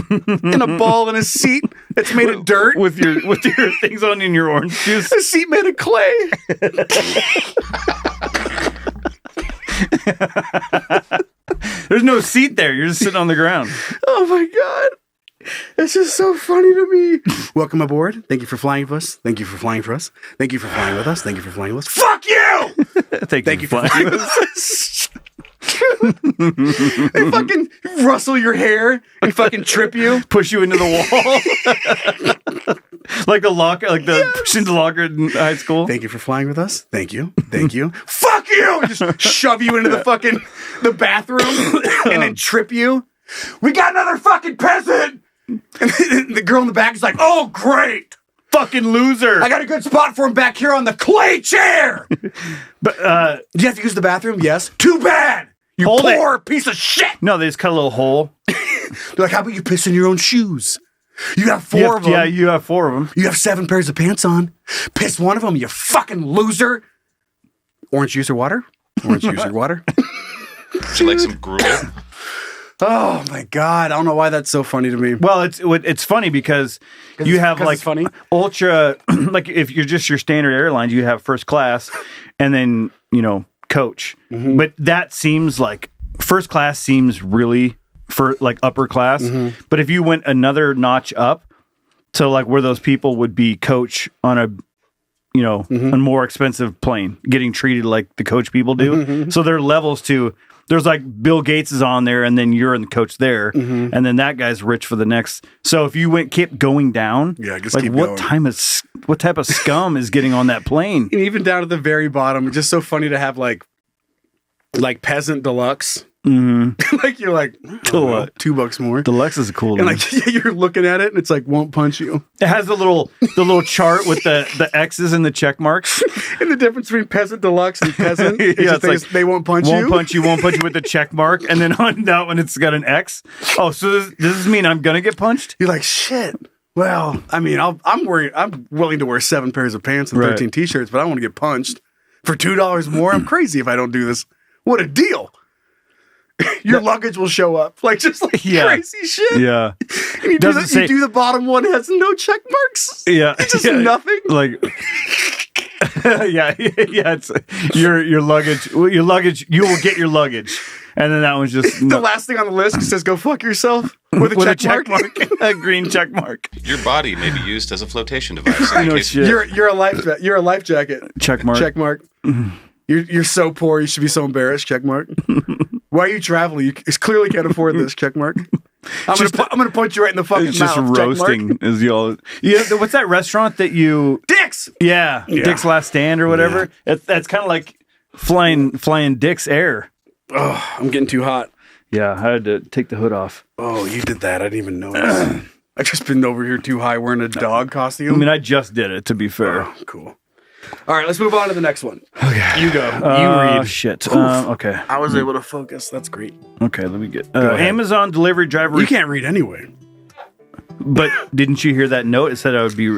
in a ball in a seat that's made of dirt, with your things on in your orange juice. A seat made of clay. There's no seat there. You're just sitting on the ground. Oh my god. It's just so funny to me. Welcome aboard. Thank you for flying with us. Thank you for flying for us. Thank you for flying with us. Thank you for flying with us. Fuck you! Thank you for flying with us. They fucking rustle your hair and fucking trip you. Push you into the wall. Like the locker, like the pushing the locker in high school. Thank you for flying with us. Thank you. Thank you. Fuck you! Just shove you into the bathroom and then trip you. We got another fucking peasant! And the girl in the back is like, oh, great! Fucking loser! I got a good spot for him back here on the clay chair! But, do you have to use the bathroom? Yes. Too bad! You poor piece of shit! No, they just cut a little hole. They're like, how about you piss in your own shoes? You have 4 of them. Yeah, you have 4 of them. You have 7 pairs of pants on. Piss one of them, you fucking loser. Orange juice or water? Orange juice or water? Would you like some gruel? Oh my god! I don't know why that's so funny to me. Well, it's funny because you have like funny? ultra, like if you're just your standard airlines, you have first class, and then coach. Mm-hmm. But that seems like first class seems really for like upper class. Mm-hmm. But if you went another notch up to like where those people would be coach on a you know, a more expensive plane, getting treated like the coach people do. So there are levels to, there's like Bill Gates is on there, and then you're in the coach there, and then that guy's rich for the next. So if you kept going down, just like keep what going. what type of scum is getting on that plane? And even down to the very bottom, it's just so funny to have like peasant deluxe. Like you're like, oh, $2 more. Deluxe is cool. And like you're looking at it, and it's like won't punch you. It has the little chart with the X's and the check marks. And the difference between peasant deluxe and peasant is Yeah, just it's they won't punch won't you. punch you with the check mark, and then on that one it's got an X. Oh, so does this mean I'm gonna get punched? You're like, shit. Well, I mean, I'm willing to wear 7 pairs of pants and 13 t-shirts, but I want to get punched for $2 more. I'm crazy if I don't do this. What a deal. Your luggage will show up. Like, just like crazy shit. Yeah. And you do the bottom one, it has no check marks. Yeah. It's just nothing. Like, yeah. It's your luggage. Your luggage. You will get your luggage, and then that one's just the last thing on the list says "Go fuck yourself" with a check mark. A green check mark. Your body may be used as a flotation device. You're a life jacket. Check mark. Check mark. You're so poor. You should be so embarrassed. Check mark. Why are you traveling? You clearly can't afford this. Check mark. I'm gonna punch you right in the fucking It's mouth. just roasting. Is y'all? Yeah. What's that restaurant that you? Dick's. Yeah. Dick's Last Stand or whatever. Yeah. That's kind of like flying Dick's air. Oh, I'm getting too hot. Yeah, I had to take the hood off. Oh, you did that. I didn't even notice. I just been over here too high wearing a dog costume. I mean, I just did it, to be fair. Oh, cool. All right, let's move on to the next one. Okay. You go. You read. Shit. Okay. I was able to focus. That's great. Okay, let me get... Amazon delivery driver... You can't read anyway. But didn't you hear that note? It said I would be...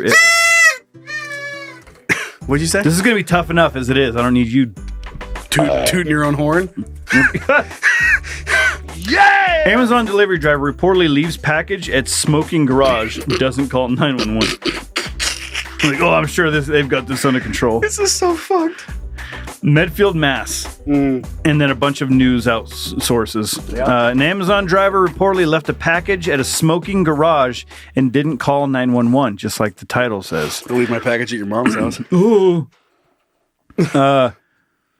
What'd you say? This is going to be tough enough as it is. I don't need you... Tooting your own horn? Yeah! Amazon delivery driver reportedly leaves package at smoking garage. Doesn't call 911. Like, oh, I'm sure they've got this under control. This is so fucked. Medfield, Mass. And then a bunch of news sources. Yeah. An Amazon driver reportedly left a package at a smoking garage and didn't call 911, just like the title says. I'll leave my package at your mom's house. Ooh.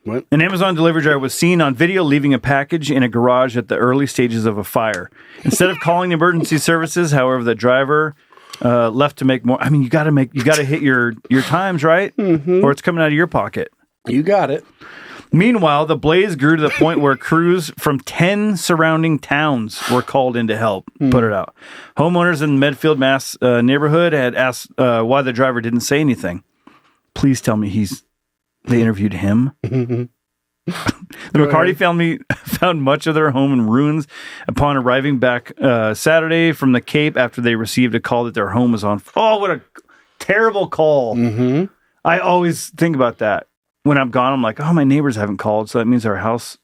What? An Amazon delivery driver was seen on video leaving a package in a garage at the early stages of a fire. Instead of calling emergency services, however, the driver left to make more. I mean, you got to hit your times, right? Or it's coming out of your pocket. You got it. Meanwhile, the blaze grew to the point where crews from 10 surrounding towns were called in to help put it out. Homeowners in the Medfield, Mass neighborhood had asked why the driver didn't say anything. Please tell me they interviewed him. The McCarty family found much of their home in ruins upon arriving back Saturday from the Cape after they received a call that their home was on. Oh, what a terrible call. I always think about that. When I'm gone, I'm like, oh, my neighbors haven't called, so that means our house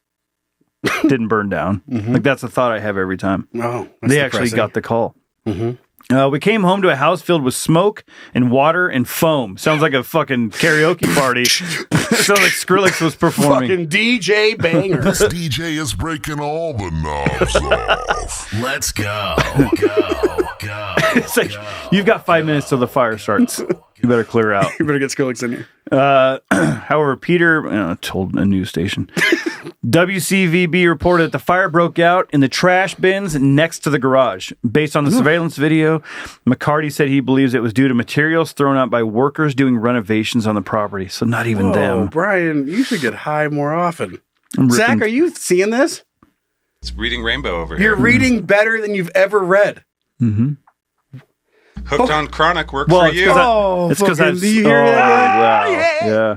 didn't burn down. Like, that's the thought I have every time. Oh, they actually got the call. We came home to a house filled with smoke and water and foam. Sounds like a fucking karaoke party. Sounds like Skrillex was performing. Fucking DJ banger. This DJ is breaking all the knobs off. Let's go. It's like, you've got 5 minutes till the fire starts. You better clear out. You better get Skrillex in here. However, Peter told a news station. WCVB reported that the fire broke out in the trash bins next to the garage. Based on the surveillance video, McCarty said he believes it was due to materials thrown out by workers doing renovations on the property. So not even them. Brian, you should get high more often. Zach, are you seeing this? It's reading rainbow over here. You're reading better than you've ever read. Hooked on Chronic work for you. It's because I've... do you hear that? Yeah.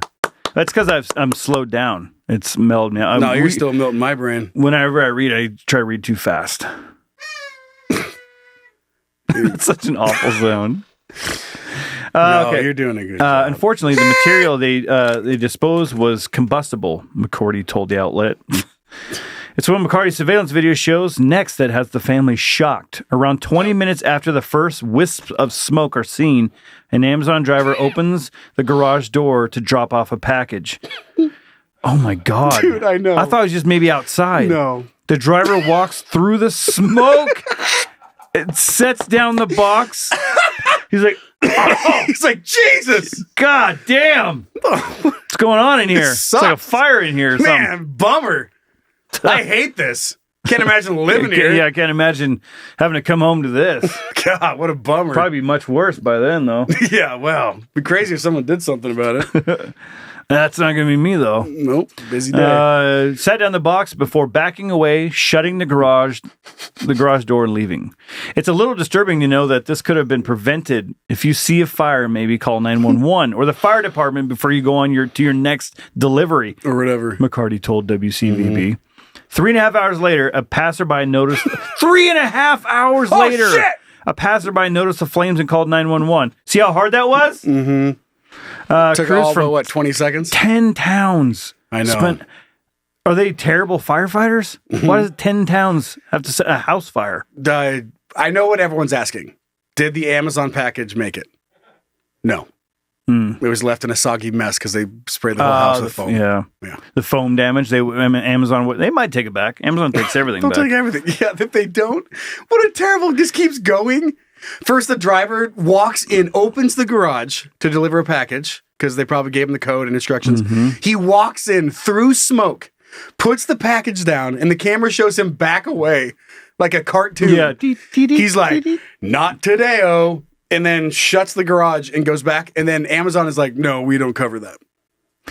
That's because I'm slowed down. It's mellowed me out. No, you're still melting my brain. Whenever I read, I try to read too fast. It's such an awful zone. Okay, you're doing a good job. Unfortunately, the material they disposed was combustible, McCarty told the outlet. It's what McCarty's surveillance video shows next that has the family shocked. Around 20 minutes after the first wisps of smoke are seen, an Amazon driver opens the garage door to drop off a package. Oh my God. Dude, I know. I thought it was just maybe outside. No. The driver walks through the smoke. It sets down the box. He's like, He's like, Jesus! God damn! What's going on in here? It's like a fire in here or something. Man, bummer. I hate this. Can't imagine living here. Yeah, I can't imagine having to come home to this. God, what a bummer. Probably much worse by then, though. Yeah, well, it'd be crazy if someone did something about it. That's not going to be me, though. Nope, busy day. Sat down the box before backing away, shutting the garage door and leaving. It's a little disturbing to know that this could have been prevented. If you see a fire, maybe call 911 or the fire department before you go on to your next delivery. Or whatever. McCarty told WCVB. 3.5 hours later, a passerby noticed... 3.5 hours later! Shit! A passerby noticed the flames and called 911. See how hard that was? Mm-hmm. Took all but, what, 20 seconds? 10 towns. I know. Are they terrible firefighters? Why does 10 towns have to set a house fire? I know what everyone's asking. Did the Amazon package make it? No. It was left in a soggy mess because they sprayed the whole house with foam. Yeah. The foam damage. Amazon, they might take it back. Amazon takes everything They'll back. take everything. Yeah, if they don't, what a terrible, just keeps going. First, the driver walks in, opens the garage to deliver a package because they probably gave him the code and instructions. He walks in through smoke, puts the package down, and the camera shows him back away like a cartoon. Yeah. He's like, not today-o. And then shuts the garage and goes back. And then Amazon is like, no, we don't cover that.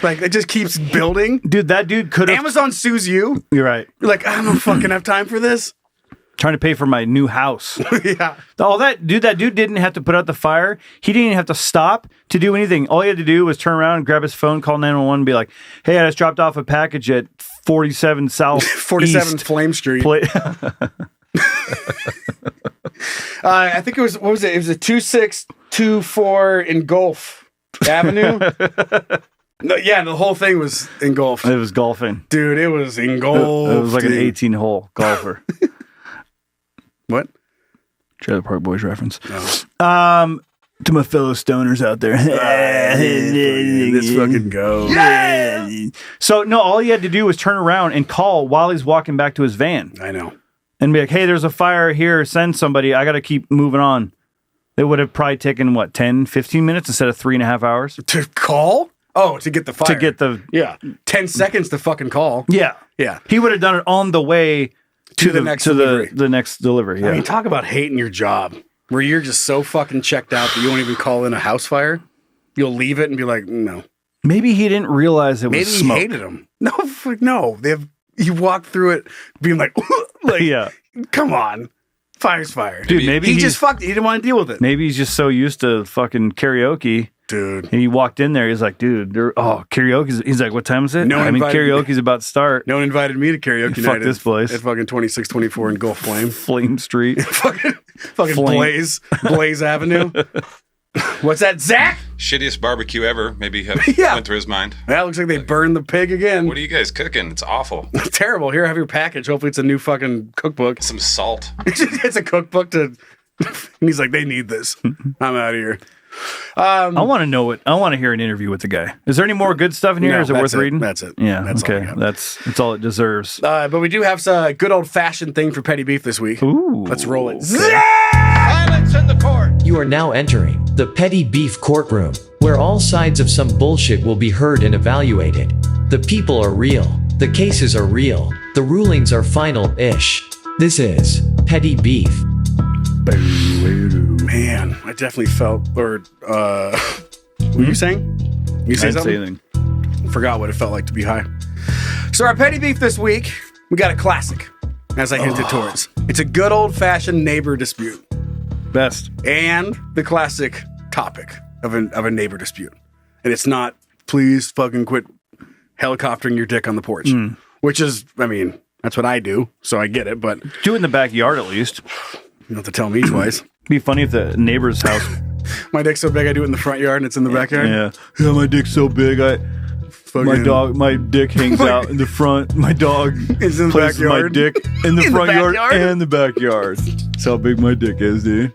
Like, it just keeps building. Dude, that dude could have... Amazon sues you. You're right. You're like, I don't fucking have time for this. Trying to pay for my new house. Yeah. That dude didn't have to put out the fire. He didn't even have to stop to do anything. All he had to do was turn around and grab his phone, call 911 and be like, hey, I just dropped off a package at 47 South 47 Flame Street. I think it was, what was it? It was a 2624 in Gulf Avenue. No, yeah, the whole thing was in golf. It was golfing. Dude, it was in golf. It was like an 18-hole golfer. What? Trailer Park Boys reference. No. To my fellow stoners out there. Let's fucking go. Yeah! So, no, all he had to do was turn around and call while he's walking back to his van. I know. And be like, hey, there's a fire here. Send somebody. I got to keep moving on. It would have probably taken, 10, 15 minutes instead of 3.5 hours? To call? Oh, to get the fire. To get the... Yeah. 10 seconds to fucking call. Yeah. Yeah. He would have done it on the way to the next delivery. The next delivery, yeah. I mean, talk about hating your job. Where you're just so fucking checked out that you won't even call in a house fire. You'll leave it and be like, no. Maybe he didn't realize it was smoke. Maybe he hated him. No. You walked through it being like, yeah. Come on. Fire's fire. Dude, maybe he just fucked it. He didn't want to deal with it. Maybe he's just so used to fucking karaoke. Dude. And he walked in there. He's like, dude, karaoke. He's like, what time is it? Karaoke's about to start. No one invited me to karaoke night. Fuck this place. At fucking 2624 in Gulf Flame. Flame Street. fucking Blaze Avenue. What's that, Zach? Shittiest barbecue ever. Maybe went through his mind. That looks like they burned the pig again. What are you guys cooking? It's awful. It's terrible. Here, have your package. Hopefully it's a new fucking cookbook. Some salt. It's a cookbook to... And he's like, they need this. I'm out of here. I want to know I want to hear an interview with the guy. Is there any more good stuff in here? No, Is it worth reading? That's it. Yeah. That's okay. That's all it deserves. But we do have a good old fashioned thing for petty beef this week. Ooh. Let's roll it. Okay. Silence in the court. You are now entering the petty beef courtroom, where all sides of some bullshit will be heard and evaluated. The people are real. The cases are real. The rulings are final-ish. This is petty beef. Man, I definitely felt, what were you saying? You say something? I forgot what it felt like to be high. So our petty beef this week, we got a classic, as I hinted towards. It's a good old-fashioned neighbor dispute. Best. And the classic topic of a neighbor dispute. And it's not, please fucking quit helicoptering your dick on the porch. Which is, I mean, that's what I do, so I get it, but... Do it in the backyard, at least. You don't have to tell me twice. Be funny if the neighbor's house... My dick's so big I do it in the front yard and it's in the backyard? Yeah, my dick's so big my dick hangs out in the front. My dog is in the places backyard. my dick in the front yard and the backyard. That's how big my dick is, dude.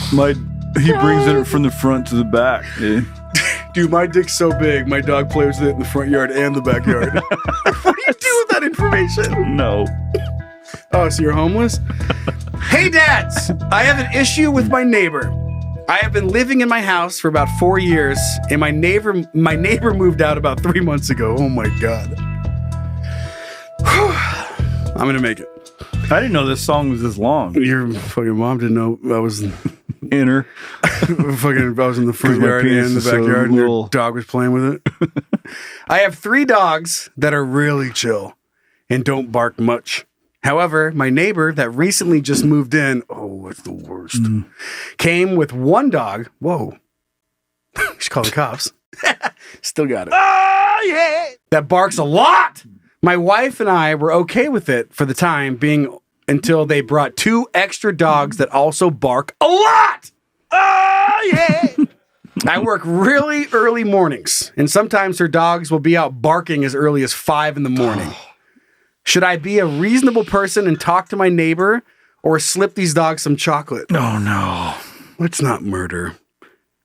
He brings it from the front to the back, dude. Dude, my dick's so big, my dog plays with it in the front yard and the backyard. What do you do with that information? No. Oh, so you're homeless? Hey Hey, dads! I have an issue with my neighbor. I have been living in my house for about 4 years, and my neighbor moved out about 3 months ago. Oh my God. I'm gonna make it. I didn't know this song was this long. Your fucking mom didn't know I was in her. I was in the front yard and the backyard, and your dog was playing with it. I have 3 dogs that are really chill and don't bark much. However, my neighbor that recently just moved in, oh, it's the worst, came with 1 dog. Whoa. She's calling the cops. Still got it. Oh, yeah. That barks a lot. My wife and I were okay with it for the time being until they brought 2 extra dogs that also bark a lot. Oh, yeah. I work really early mornings, and sometimes her dogs will be out barking as early as 5 in the morning. Should I be a reasonable person and talk to my neighbor or slip these dogs some chocolate? Oh, no. Let's not murder.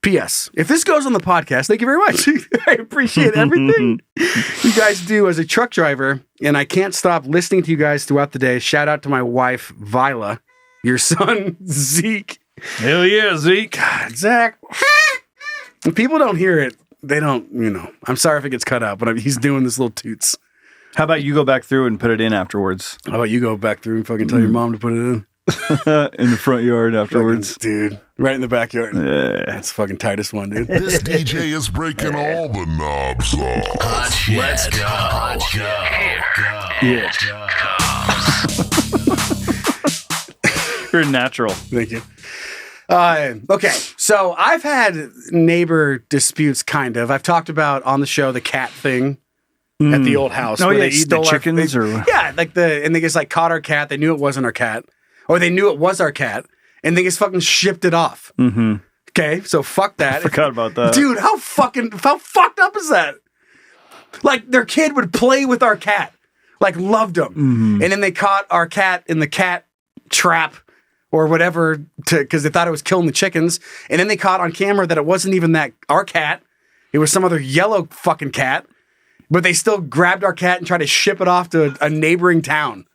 P.S. If this goes on the podcast, thank you very much. I appreciate everything you guys do as a truck driver, and I can't stop listening to you guys throughout the day. Shout out to my wife, Vila, your son, Zeke. Hell yeah, Zeke. God, Zach. When people don't hear it, they don't, I'm sorry if it gets cut out, but he's doing this little toots. How about you go back through and put it in afterwards? How about you go back through and fucking tell your mom to put it in? In the front yard afterwards. Fucking, dude, right in the backyard. Yeah. That's the fucking tightest one, dude. This DJ is breaking all the knobs off. Let's go. Yeah. You're natural. Thank you. Okay, so I've had neighbor disputes, kind of. I've talked about on the show the cat thing at the old house. Oh, where yeah, they eat stole the chickens? Yeah, and they just like caught our cat. They knew it wasn't our cat. Or they knew it was our cat, and they just fucking shipped it off. Mm-hmm. Okay, so fuck that. I forgot about that. Dude, how fucked up is that? Like, their kid would play with our cat. Like, loved him. Mm-hmm. And then they caught our cat in the cat trap or whatever, because they thought it was killing the chickens. And then they caught on camera that it wasn't even our cat. It was some other yellow fucking cat. But they still grabbed our cat and tried to ship it off to a neighboring town.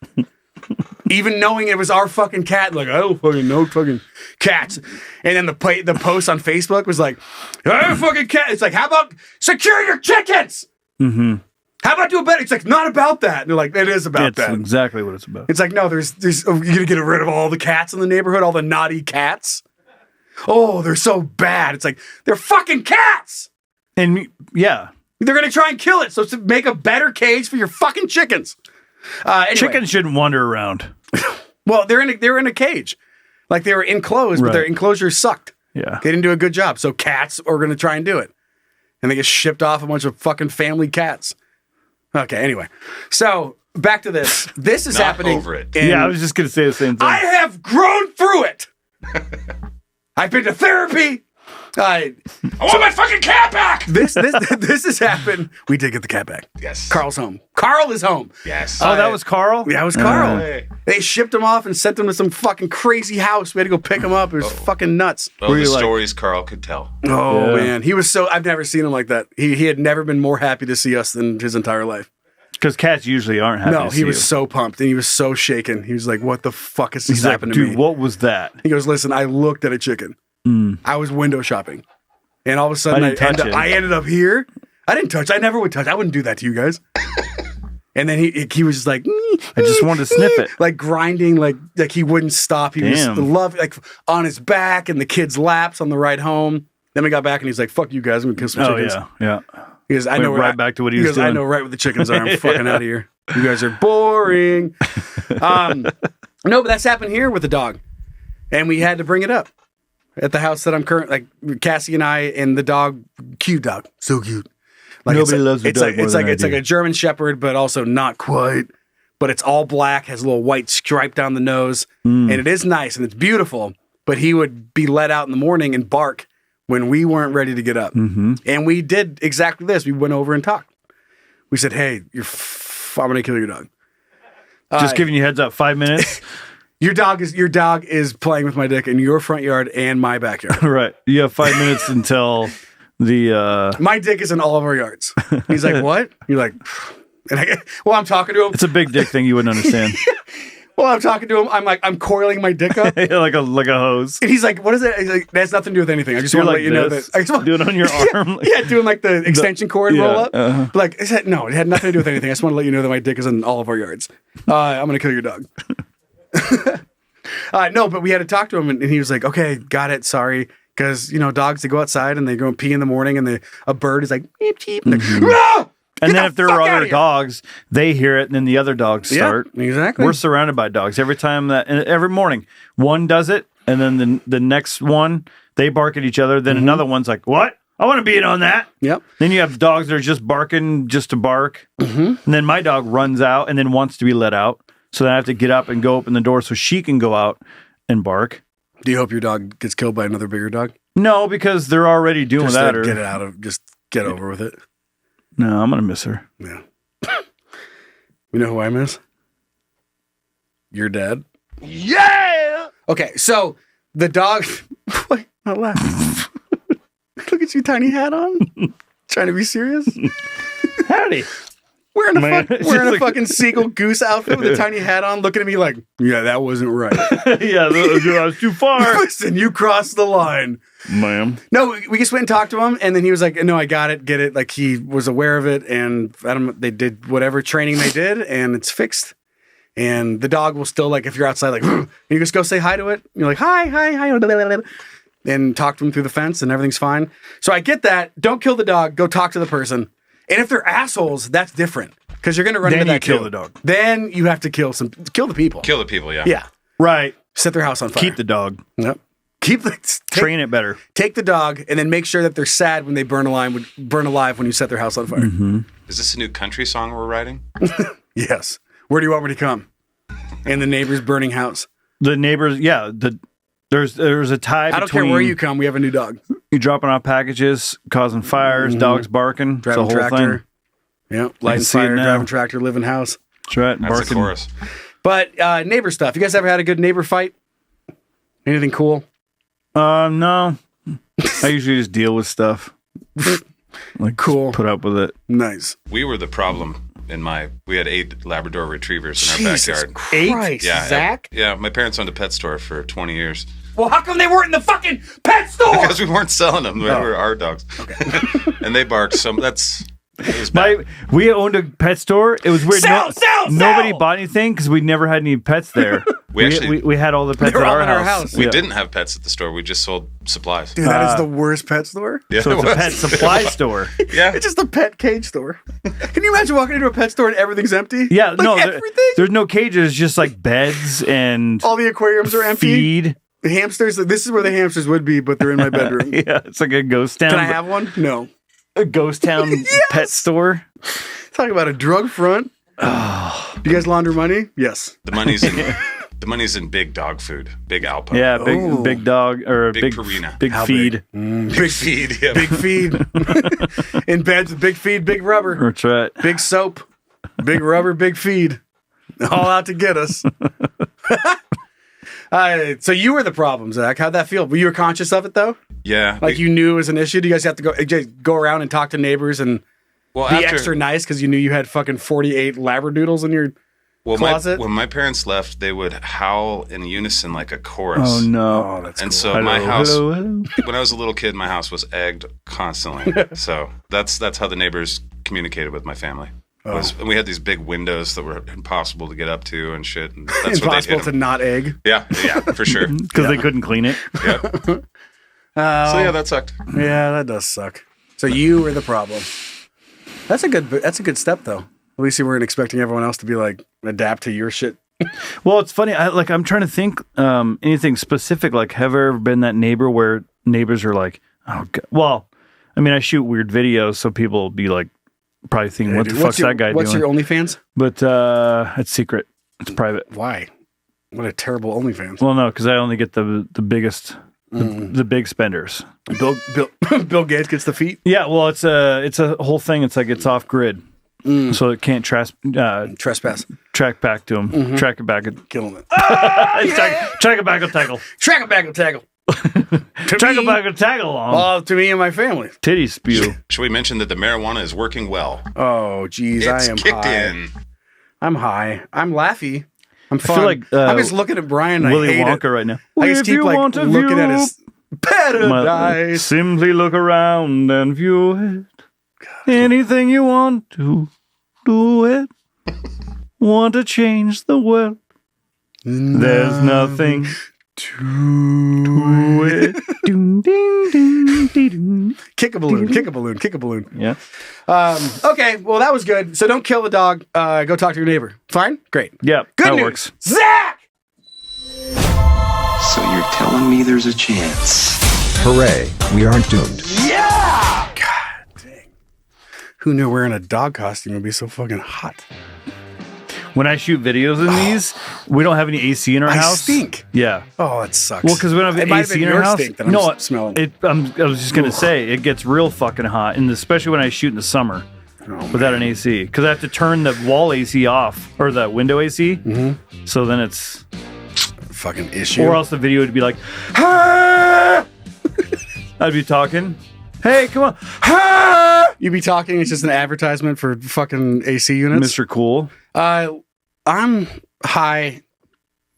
Even knowing it was our fucking cat. Like, I don't fucking know fucking cats. And then the post on Facebook was like, I have a fucking cat. It's like, how about secure your chickens? Mm-hmm. How about do a better? It's like, not about that. And they're like, it is about that. That's exactly what it's about. It's like, no, there's you're going to get rid of all the cats in the neighborhood, all the naughty cats. Oh, they're so bad. It's like, they're fucking cats. And yeah. They're going to try and kill it. So to make a better cage for your fucking chickens. Anyway. Chickens shouldn't wander around. Well, they're in a cage. Like, they were enclosed, but their enclosure sucked. Yeah. They didn't do a good job. So cats are going to try and do it. And they get shipped off a bunch of fucking family cats. Okay, anyway. So, back to this. This is happening. Over it. Yeah, I was just going to say the same thing. I have grown through it. I've been to therapy. I want my fucking cat back. This has happened. We did get the cat back. Yes. Carl's home. Carl is home. Yes. Oh, that was Carl? Yeah, it was Carl. They shipped him off and sent him to some fucking crazy house. We had to go pick him up. It was fucking nuts. Well, the stories Carl could tell. Oh, man. He was I've never seen him like that. He had never been more happy to see us than his entire life. Because cats usually aren't happy to see he was you. so pumped and he was so shaken. He was like, what the fuck is this happening to me? Dude, what was that? He goes, listen, I looked at a chicken. I was window shopping. And all of a sudden, I ended up here. I didn't touch. I never would touch. I wouldn't do that to you guys. And then he was just like, I just wanted to sniff it. Like grinding, like he wouldn't stop. He was like on his back in the kids' laps on the ride home. Then we got back and he's like, fuck you guys. I'm going to kill some chickens. Yeah. He goes, I know right back to what he was doing. I know right what the chickens are. I'm fucking out of here. You guys are boring. No, but that's happened here with the dog. And we had to bring it up. At the house that I'm currently, like Cassie and I and the dog, cute dog, so cute. Like Nobody loves a dog more than I it's like a German Shepherd, but also not quite. But it's all black, has a little white stripe down the nose, and it is nice and it's beautiful. But he would be let out in the morning and bark when we weren't ready to get up, and we did exactly this. We went over and talked. We said, "Hey, I'm gonna kill your dog." Just giving you heads up. 5 minutes. Your dog is playing with my dick in your front yard and my backyard. Right. You have 5 minutes until the my dick is in all of our yards. He's like, what? You're like, I'm talking to him. It's a big dick thing you wouldn't understand. While I'm talking to him, I'm coiling my dick up. like a hose. And he's like, what is it? He's like, that has nothing to do with anything. I just want to let you know that. I just want, do it on your arm. Yeah, doing like the extension cord roll up. Uh-huh. Like, it had nothing to do with anything. I just want to let you know that my dick is in all of our yards. I'm going to kill your dog. No, but we had to talk to him, and he was like, okay, got it, sorry. Because, dogs, they go outside and they go and pee in the morning, and a bird is like, beep, cheep. And, and then if there are other dogs, they hear it, and then the other dogs start. Yeah, exactly. We're surrounded by dogs. Every morning, one does it, and then the next one, they bark at each other. Then another one's like, what? I want to be in on that. Yep. Then you have dogs that are just barking just to bark. And then my dog runs out and then wants to be let out. So then I have to get up and go open the door so she can go out and bark. Do you hope your dog gets killed by another bigger dog? No, because they're already doing just that. Just get over with it. No, I'm going to miss her. Yeah. You know who I miss? Your dad. Yeah! Okay, so the dog... Wait, not laugh. Look at you, tiny hat on. Trying to be serious? Howdy. Wearing a fucking seagull goose outfit with a tiny hat on, looking at me like, yeah, that wasn't right. Yeah, that was too far. Listen, you crossed the line. Ma'am. No, we just went and talked to him, and then he was like, no, I got it, get it. Like, he was aware of it, and they did whatever training they did, and it's fixed. And the dog will still, like, if you're outside, like, and you just go say hi to it. You're like, hi, and talk to him through the fence, and everything's fine. So I get that. Don't kill the dog. Go talk to the person. And if they're assholes, that's different. Because you're going to run into that kill the dog. Then you have to kill the people. Kill the people, yeah. Yeah. Right. Set their house on fire. Keep the dog. Yep. Train it better. Take the dog and then make sure that they're sad when they burn alive when you set their house on fire. Mm-hmm. Is this a new country song we're writing? Yes. Where do you want me to come? In the neighbor's burning house. The neighbors, yeah. There's a tie between... I don't care where you come. We have a new dog. You dropping off packages, causing fires, dogs barking. Driving it's a whole tractor. thing. Yep. Lighting fire, driving tractor, living house. That's right. That's barking. the chorus. But neighbor stuff. You guys ever had a good neighbor fight? Anything cool? No. I usually just deal with stuff. Like, cool. Put up with it. Nice. We were the problem we had 8 Labrador retrievers in our backyard. Christ, Yeah, Zach? Yeah, my parents owned a pet store for 20 years. Well, how come they weren't in the fucking pet store? Because we weren't selling them. They were our dogs. Okay. And they barked. So it was bad. We owned a pet store. It was weird. Sell! Nobody bought anything because we never had any pets there. We had all the pets at our house. We didn't have pets at the store. We just sold supplies. Dude, that is the worst pet store. Yeah, so it's a pet supply store. Yeah. It's just a pet cage store. Can you imagine walking into a pet store and everything's empty? Yeah, like no, everything. There's no cages, just like beds and all the aquariums are empty. Feed. The hamsters, this is where the hamsters would be, but they're in my bedroom. Yeah, it's like a ghost town. Can I have one? No. A ghost town pet store. Talk about a drug front. Oh. Do you guys launder money? Yes. The money's in big dog food, big Alpo. Yeah, big dog or big Purina. Big feed. Big feed. Yeah. Big feed. In beds with big feed, big rubber. That's right. Big soap, big rubber, big feed. All out to get us. So you were the problem, Zach. How'd that feel? Were you conscious of it though? Yeah. Like you knew it was an issue? Do you guys have to go around and talk to neighbors and be extra nice because you knew you had fucking 48 Labradoodles in your closet? When my parents left, they would howl in unison like a chorus. Oh no! Oh, that's and cool. so my house, when I was a little kid, my house was egged constantly. So that's how the neighbors communicated with my family. And we had these big windows that were impossible to get up to and shit. And that's impossible to not egg. Yeah, for sure. Because they couldn't clean it. Yeah. So yeah, that sucked. Yeah, that does suck. So you were the problem. That's a good step though. At least you weren't expecting everyone else to be like adapt to your shit. Well, it's funny. I'm trying to think anything specific. Like, have I ever been that neighbor where neighbors are like, oh, God. Well, I mean, I shoot weird videos, so people will be like, probably thinking, what the fuck's that guy doing? What's your OnlyFans? But it's secret. It's private. Why? What a terrible OnlyFans. Well, no, because I only get the biggest, the big spenders. Bill Gates gets the feet? Yeah, well, it's a whole thing. It's like it's off grid. So it can't trespass. Track back to him. Track it back. Killing it. Track it back and tackle. Track it back and tackle. Track it back and tackle along. Well, to me and my family. Titty spew. Should we mention that the marijuana is working well? Oh, geez. I am kicked high. in. I'm high. I'm laughy. I'm fun. I feel like I'm just looking at Brian. And Willy I hate Wonka it. right now. I just keep like looking at his paradise. Simply look around and view it. Anything you want to do it. Want to change the world. There's nothing to it. Ding, ding, ding, ding. Kick a balloon, kick a balloon, kick a balloon. Yeah. Okay, well, that was good. So don't kill the dog. Go talk to your neighbor. Fine? Great. Yeah, Good that news. works. Zach! So you're telling me there's a chance? Hooray, we aren't doomed. Yeah! God dang. Who knew wearing a dog costume would be so fucking hot? When I shoot videos in these, we don't have any AC in our house. I stink. Yeah. Oh, it sucks. Well, because we don't have It might AC been in our your house. stink that I'm No, smelling. I was just gonna say it gets real fucking hot, and especially when I shoot in the summer without an AC, because I have to turn the wall AC off or the window AC. Mm-hmm. So then it's fucking issue. Or else the video would be like, ah! I'd be talking. Hey, come on. Ah! You be talking. It's just an advertisement for fucking AC units. Mr. Cool. I'm high.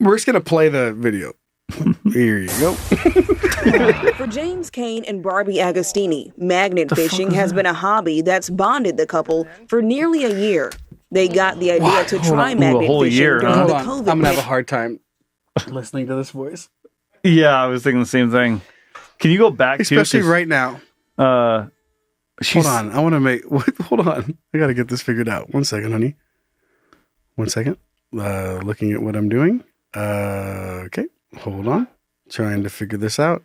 We're just gonna play the video. Here you go. For James Kane and Barbie Agostini, magnet fishing has been a hobby that's bonded the couple for nearly a year. They got the idea to try magnet fishing during the COVID. I'm gonna have a hard time listening to this voice. Yeah, I was thinking the same thing. Can you go back especially right now? Hold on. I want to make. Hold on. I got to get this figured out. 1 second, honey. 1 second. Looking at what I'm doing. Okay. Hold on. Trying to figure this out.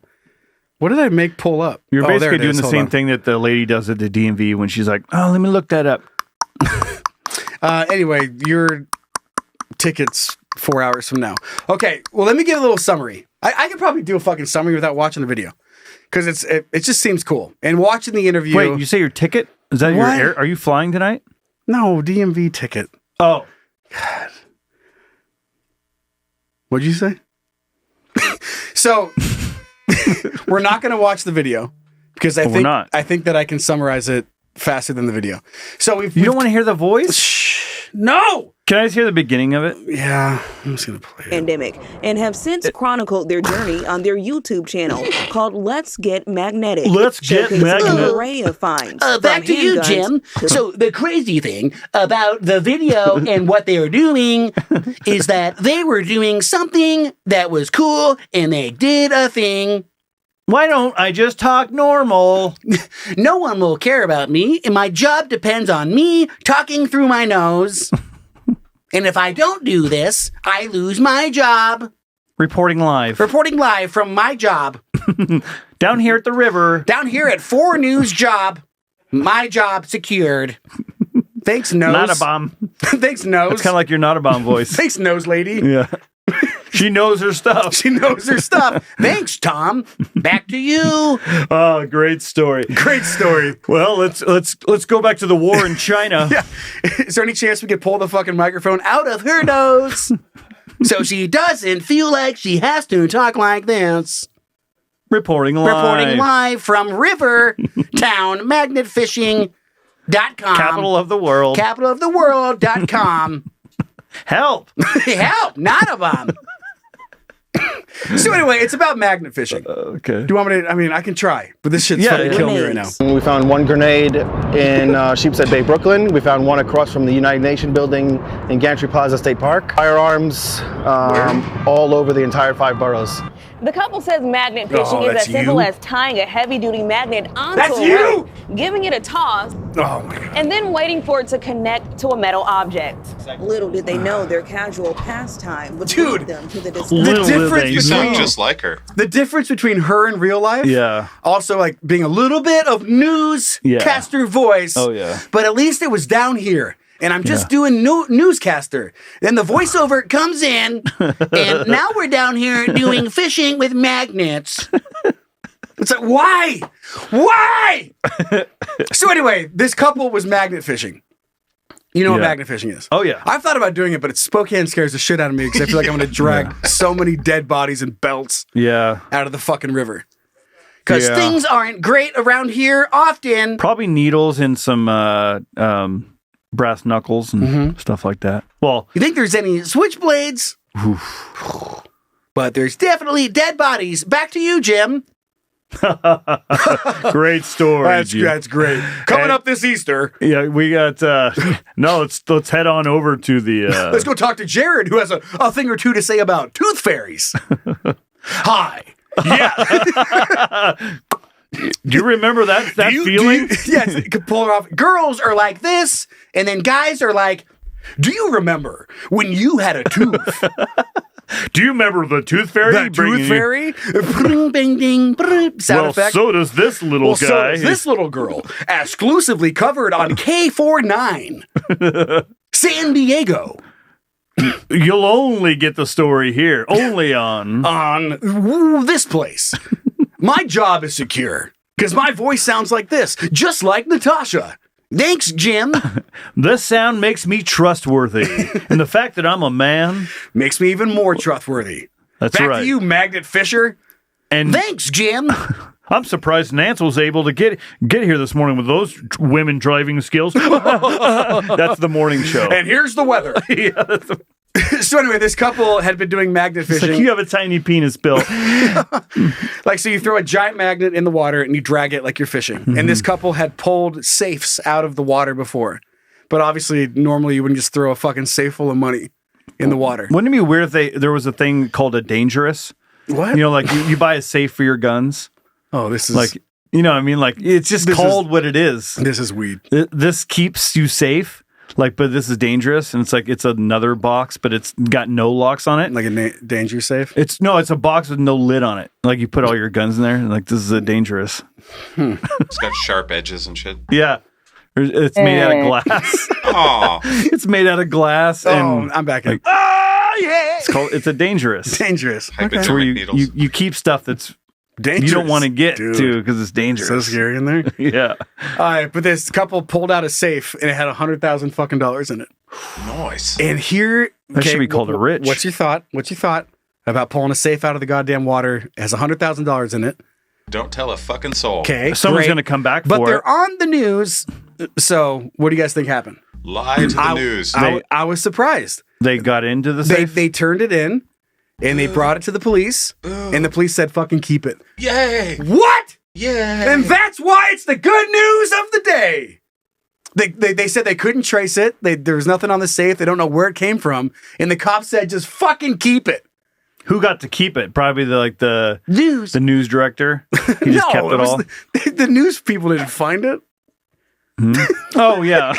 What did I make pull up? You're basically there it doing is. the Hold same on. thing that the lady does at the DMV when she's like, "Oh, let me look that up." Anyway, your ticket's 4 hours from now. Okay. Well, let me give a little summary. I could probably do a fucking summary without watching the video because it just seems cool. And watching the interview. Wait, you say your ticket? Is that your air? Are you flying tonight? No, DMV ticket. Oh. God. What'd you say? So we're not going to watch the video because I think that I can summarize it faster than the video. So you don't want to hear the voice? No. Can I just hear the beginning of it? Yeah, I'm just going to play it. Pandemic, and have since chronicled their journey on their YouTube channel called Let's Get Magnetic. Let's Get showcasing Magnetic. An array of finds. Back to you, Jim. So the crazy thing about the video and what they were doing is that they were doing something that was cool, and they did a thing. Why don't I just talk normal? No one will care about me, and my job depends on me talking through my nose. And if I don't do this, I lose my job. Reporting live. Reporting live from my job. Down here at the river. Down here at 4 News job. My job secured. Thanks, Nose. Not a bomb. Thanks, Nose. It's kind of like your not a bomb voice. Thanks, Nose lady. Yeah. She knows her stuff. She knows her stuff. Thanks, Tom. Back to you. Oh, great story. Great story. Well, let's go back to the war in China. Yeah. Is there any chance we could pull the fucking microphone out of her nose so she doesn't feel like she has to talk like this? Reporting live. Reporting live from Rivertown magnetfishing.com. Capital of the world. Capital of the world.com. Help. Help. Not a bomb. So anyway, it's about magnet fishing. Okay. Do you want me to? I mean, I can try, but this shit's fucking killing me right now. We found one grenade in Sheepshead Bay, Brooklyn. We found one across from the United Nations building in Gantry Plaza State Park. Firearms all over the entire 5 boroughs. The couple says magnet fishing is as simple as tying a heavy-duty magnet onto a rope, giving it a toss, and then waiting for it to connect to a metal object. Little did they know their casual pastime would lead them to the You sound just like her. The difference between her in real life, also like being a little bit of newscaster voice. Oh yeah. But at least it was down here. And I'm just doing newscaster. Then the voiceover comes in, and now we're down here doing fishing with magnets. It's like, why? Why? So anyway, this couple was magnet fishing. You know what magnet fishing is? Oh, yeah. I've thought about doing it, but Spokane scares the shit out of me because I feel like I'm going to drag so many dead bodies and belts out of the fucking river. Because things aren't great around here often. Probably needles and some brass knuckles and stuff like that. Well, you think there's any switchblades? But there's definitely dead bodies. Back to you, Jim. Great story. That's great. Coming up this Easter. Yeah, we got. No, let's head on over to the. Let's go talk to Jared, who has a thing or two to say about tooth fairies. Hi. Yeah. Do you remember that feeling? Yes, you could pull it off. Girls are like this, and then guys are like, do you remember when you had a tooth? Do you remember the tooth fairy? The tooth fairy? Bring, bing, ding, sound effect. So does this little guy. So does this little girl, exclusively covered on K49, San Diego. You'll only get the story here, only on this place. My job is secure because my voice sounds like this, just like Natasha. Thanks, Jim. This sound makes me trustworthy. And the fact that I'm a man makes me even more trustworthy. That's Back right. to you, Magnet Fisher. And thanks, Jim. I'm surprised Nance was able to get here this morning with those women driving skills. That's the morning show. And here's the weather. So anyway, this couple had been doing magnet fishing. Like you have a tiny penis, Bill. So you throw a giant magnet in the water and you drag it like you're fishing. Mm-hmm. And this couple had pulled safes out of the water before. But obviously, normally you wouldn't just throw a fucking safe full of money in the water. Wouldn't it be weird if there was a thing called a dangerous? What? You know, like you buy a safe for your guns. Oh, this is... like, you know what I mean? Like, it's just called what it is. This is weed. This keeps you safe. Like, but this is dangerous, and it's another box, but it's got no locks on it. Like a danger safe? It's a box with no lid on it. Like, you put all your guns in there, and like, this is a dangerous. It's got sharp edges and shit. Yeah. It's made out of glass. Aw. It's made out of glass. And I'm back in. Like, oh, yeah! It's a dangerous. Dangerous. It's where you keep stuff that's dangerous. You don't want to get to because it's dangerous. So scary in there. Yeah. All right, but this couple pulled out a safe and it had $100,000 fucking dollars in it. Nice. And here that should be called a rich. What's your thought? What's your thought about pulling a safe out of the goddamn water? It has $100,000 in it. Don't tell a fucking soul. Okay, someone's going to come back but for it. But they're on the news. So, what do you guys think happened? Lie to the news. I was surprised. They got into the safe. They turned it in. And they brought it to the police, and the police said, fucking keep it. Yay! What? Yay! And that's why it's the good news of the day. They said they couldn't trace it. There was nothing on the safe. They don't know where it came from. And the cops said, just fucking keep it. Who got to keep it? Probably the news director. He just kept it all. The news people didn't find it. Mm-hmm. Oh, yeah.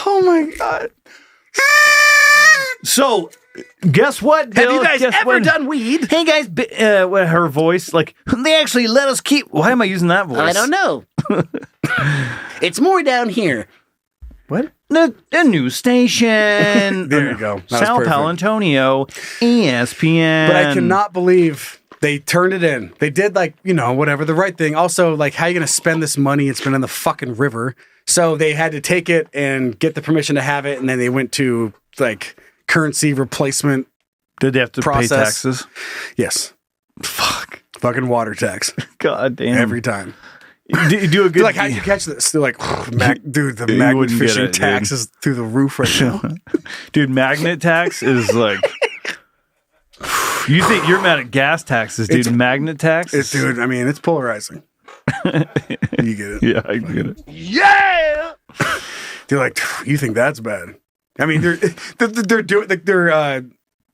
Oh, my God. So, guess what, Bill? Have you guys ever done weed? Hey, guys, her voice, like, they actually let us keep... Why am I using that voice? I don't know. It's more down here. What? The news station. There you go. Sal Palantonio, ESPN. But I cannot believe they turned it in. They did, like, whatever, the right thing. Also, like, how are you going to spend this money? It's been in the fucking river. So they had to take it and get the permission to have it, and then they went to, like, currency replacement. Did they have to process. pay taxes? Yes. Fuck. Fucking water tax. God damn. Every time. You do a good... Like, how'd you catch this? They're like, dude, the magnet fishing tax is through the roof right now. Dude, magnet tax is like... You think you're mad at gas taxes, dude. Magnet tax? Dude, I mean, it's polarizing. You get it? Yeah, I get it. Yeah! They're like, you think that's bad? I mean, they're doing, like, they're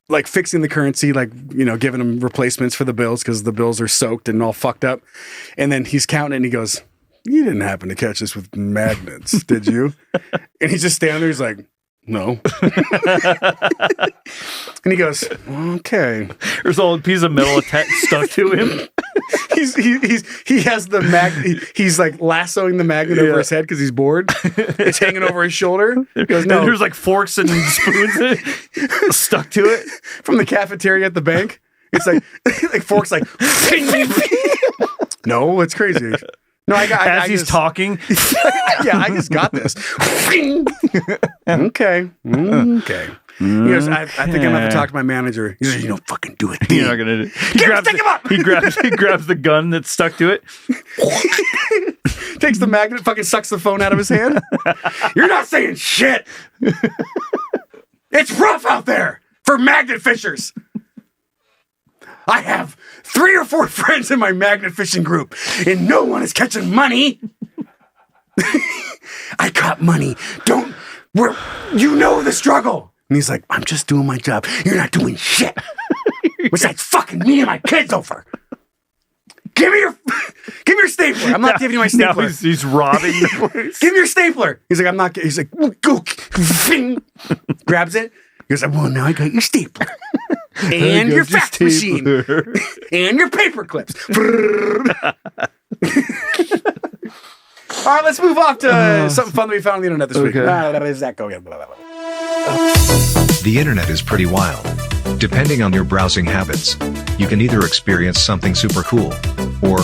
like fixing the currency, like, giving them replacements for the bills because the bills are soaked and all fucked up. And then he's counting it and he goes, "You didn't happen to catch this with magnets, did you?" And he's just standing there. He's like, "No." And he goes, "Okay." There's a piece of metal stuck to him. He has the magnet. He's like lassoing the magnet over his head because he's bored. It's hanging over his shoulder. He goes, "No." And there's like forks and spoons stuck to it from the cafeteria at the bank. It's like forks like. No, it's crazy. No, as he's talking. Yeah, I just got this. Okay. He goes, I think I'm gonna have to talk to my manager. He says, fucking do it. You're not gonna do it. He grabs the gun that's stuck to it. Takes the magnet, fucking sucks the phone out of his hand. You're not saying shit. It's rough out there for magnet fishers. I have 3 or 4 friends in my magnet fishing group, and no one is catching money. I caught money. You know the struggle. And he's like, I'm just doing my job. You're not doing shit. Besides fucking me and my kids over. Give me your stapler. I'm not giving you my stapler. Now he's robbing the place. Give me your stapler. He's like, I'm not. He's like, go. Grabs it. He goes, well, now I got your stapler. And your fax machine. And your paper clips. All right, let's move off to something fun that we found on the internet this week. Zach, go again. The internet is pretty wild. Depending on your browsing habits, you can either experience something super cool or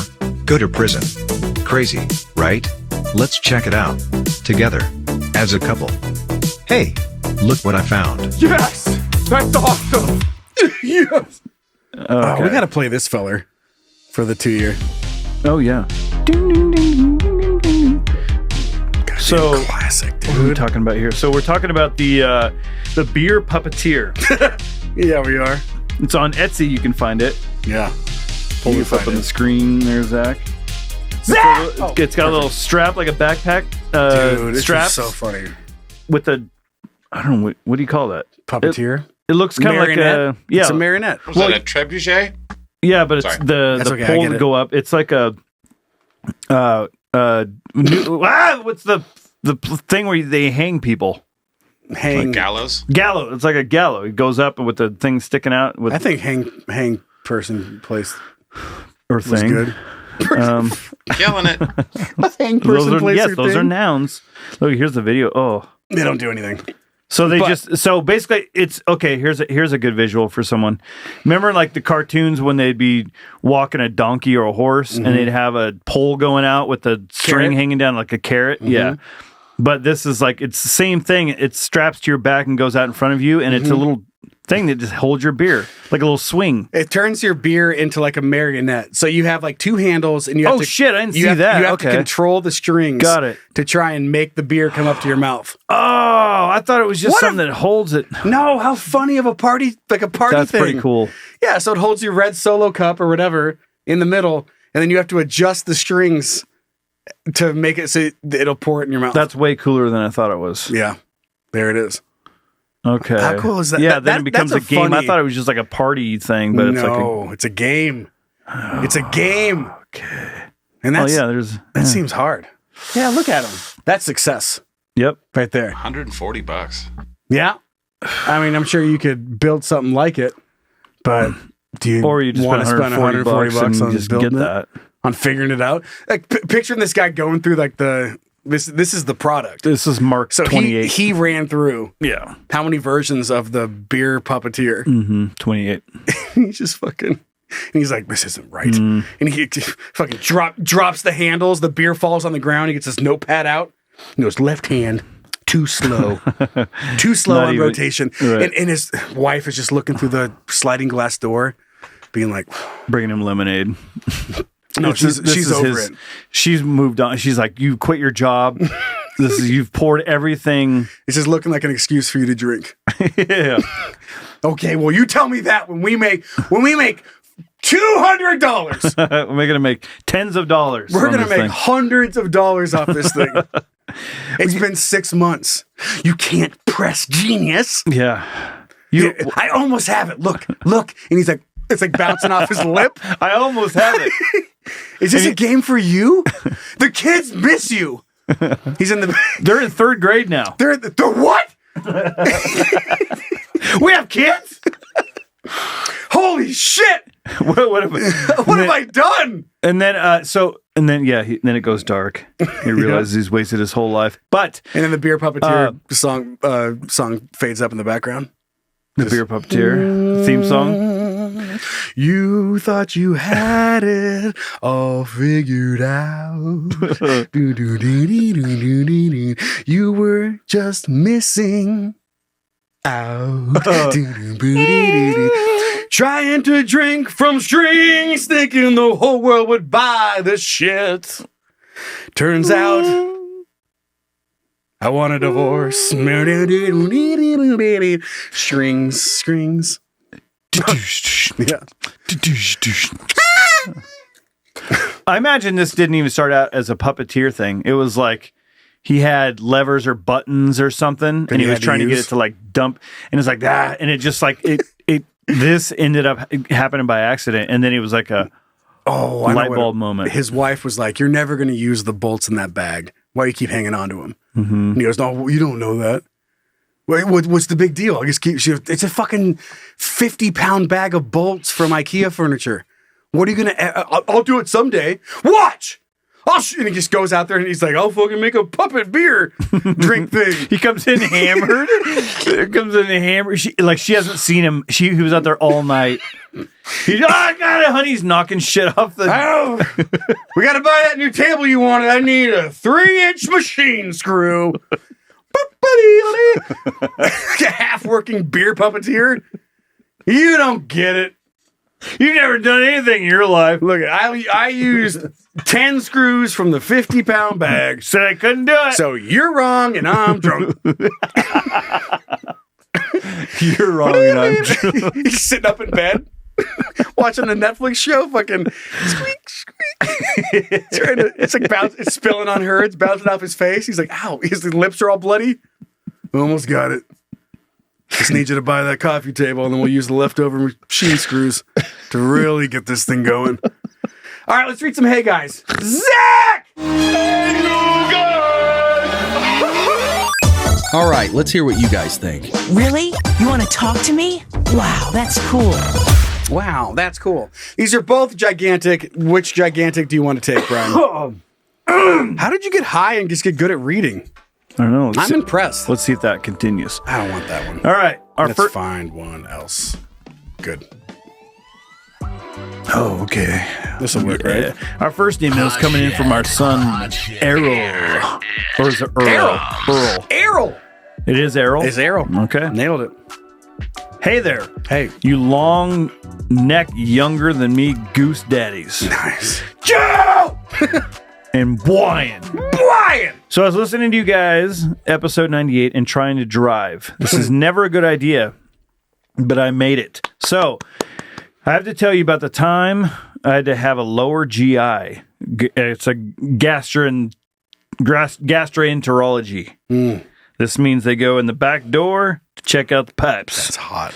go to prison. Crazy, right? Let's check it out together as a couple. Hey, look what I found. Yes, that's awesome. Yes. Okay. Oh, we got to play this feller for the 2-year. Oh yeah. So classic, dude. What are we talking about here? So we're talking about the beer Puppeteer. Yeah, we are. It's on Etsy. You can find it. Yeah. Pull this up on the screen there, Zach. Zach! It's got a little strap like a backpack. Dude, this strap is so funny. With a, I don't know, what do you call that? Puppeteer? It looks kind of like a, It's a marionette. Was that a trebuchet? Yeah, but it's the okay, pole to go up. It's like a, what's the thing where they hang people? Like gallows? Gallows. It's like a gallows. It goes up with the thing sticking out. With I think hang person place or was thing. good. Killing it. Hang person place or those thing. are nouns. Look, here's the video. Oh, they don't do anything. So so basically it's okay. Here's a good visual for someone. Remember like the cartoons when they'd be walking a donkey or a horse and they'd have a pole going out with the string hanging down like a carrot. Yeah. But this is like, it's the same thing. It straps to your back and goes out in front of you. And it's a little thing that just holds your beer, like a little swing. It turns your beer into like a marionette. So you have like 2 handles and you have I didn't see that. You have to control the strings. Got it. To try and make the beer come up to your mouth. Oh, I thought it was just something that holds it. No, how funny of a party, like a party That's thing. pretty cool. Yeah, so it holds your red Solo cup or whatever in the middle, and then you have to adjust the strings to make it so it'll pour it in your mouth. That's way cooler than I thought it was. Yeah, there it is. Okay. How cool is that? Yeah, then it becomes a game. I thought it was just like a party thing, but it's a game. It's a game. Okay. And that's that seems hard. Yeah, look at him. That's success. Yep. Right there. $140. Yeah. I mean, I'm sure you could build something like it, but do you or you just want to spend $140 on just building get that? On figuring it out? Like picturing this guy going through like this is the product. This is Mark 28. He ran through how many versions of the beer Puppeteer? 28. He's just fucking, and he's like, this isn't right. And he fucking drops the handles. The beer falls on the ground. He gets his notepad out. He goes, left hand, too slow. Too slow on rotation. Right. And his wife is just looking through the sliding glass door, being like, bringing him lemonade. No, she's over it. She's moved on. She's like, you quit your job. You've poured everything. It's just looking like an excuse for you to drink. Yeah. Okay, well, you tell me that when we make $200. We're gonna make tens of dollars. We're gonna make hundreds of dollars off this thing. It's been 6 months. You can't press genius. Yeah. I almost have it. Look. And he's like, it's like bouncing off his lip. I almost have it. Is this a game for you? The kids miss you. He's in the. They're in 3rd grade now. They're what? We have kids? Holy shit! What have I done? And then, then it goes dark. He realizes he's wasted his whole life. And then the beer Puppeteer song fades up in the background. The beer Puppeteer theme song. You thought you had it all figured out. You were just missing out. Trying to drink from strings, thinking the whole world would buy the shit. Turns out I want a divorce. Strings. Yeah. I imagine this didn't even start out as a puppeteer thing. It was like he had levers or buttons or something, and he was trying to get it to like dump, and it's like that, and it just like it. This ended up happening by accident, and then it was like a light bulb moment. His wife was like, "You're never going to use the bolts in that bag. Why do you keep hanging on to them?" Mm-hmm. And he goes, "No, you don't know that. What's the big deal? I just it's a fucking 50-pound bag of bolts from IKEA furniture. What are you going to, I'll do it someday. Watch! And he just goes out there and he's like, I'll fucking make a puppet beer drink thing." He comes in hammered. She hasn't seen him. He was out there all night. He's, I got it, honey. He's knocking shit off the. Oh, we got to buy that new table you wanted. I need a 3-inch machine screw. A half-working beer puppeteer. You don't get it. You've never done anything in your life. Look, I used 10 screws from the 50-pound bag. Said I couldn't do it. So you're wrong and I'm drunk. You're wrong and I'm drunk. He's sitting up in bed, watching a Netflix show, fucking squeak, squeak. It's like it's spilling on her. It's bouncing off his face. He's like, ow. His lips are all bloody. Almost got it. Just need you to buy that coffee table, and then we'll use the leftover machine screws to really get this thing going. All right, let's read some Hey Guys. Zach! Hey, you guys! All right, let's hear what you guys think. Really? You want to talk to me? Wow, that's cool. Wow, that's cool. These are both gigantic. Which gigantic do you want to take, Brian? How did you get high and just get good at reading? I don't know. I'm impressed. Let's see if that continues. I don't want that one. All right. Let's find one else. Good. Oh, okay. This will work, right? Our first email is coming in from our son, Errol. Or is it Earl? Earl. Errol. It is Errol? It's Errol. Okay. Nailed it. Hey there. Hey. You long neck younger than me goose daddies. Nice. Joe! And Brian. So I was listening to you guys, episode 98, and trying to drive. This is never a good idea, but I made it. So I have to tell you about the time I had to have a lower GI. It's a gastroenterology. This means they go in the back door to check out the pipes. That's hot.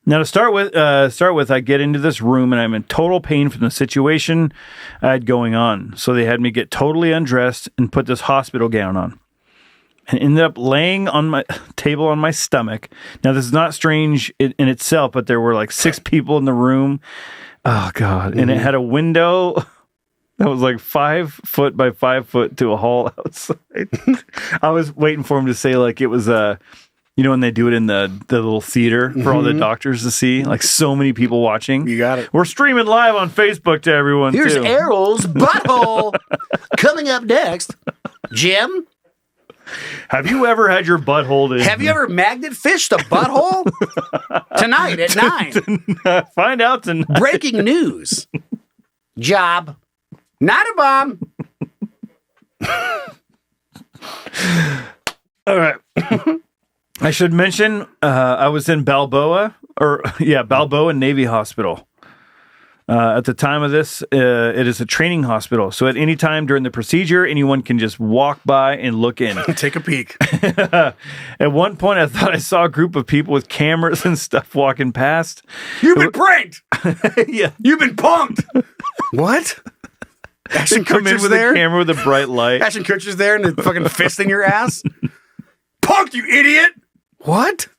Now to start with, I get into this room and I'm in total pain from the situation I had going on. So they had me get totally undressed and put this hospital gown on. And ended up laying on my table on my stomach. Now this is not strange in itself, but there were like 6 people in the room. Oh God! And it had a window that was like 5 foot by 5 foot to a hall outside. I was waiting for him to say like it was you know, when they do it in the little theater for all the doctors to see, like so many people watching. You got it. We're streaming live on Facebook to everyone. Here's too. Errol's butthole. Coming up next, Jim. Have you ever had your butthole in? Have you ever magnet fished a butthole? Tonight at 9. Find out tonight. Breaking news. Job. Not a bomb. All right. I should mention I was in Balboa Navy Hospital. At the time of this, it is a training hospital. So at any time during the procedure, anyone can just walk by and look in. Take a peek. At one point, I thought I saw a group of people with cameras and stuff walking past. You've been pranked. Yeah. You've been punked. What? Ashton Come in Kutcher's with there. a camera with a bright light. Ashton Kutcher's there and the fucking fist in your ass. Punk, you idiot. What?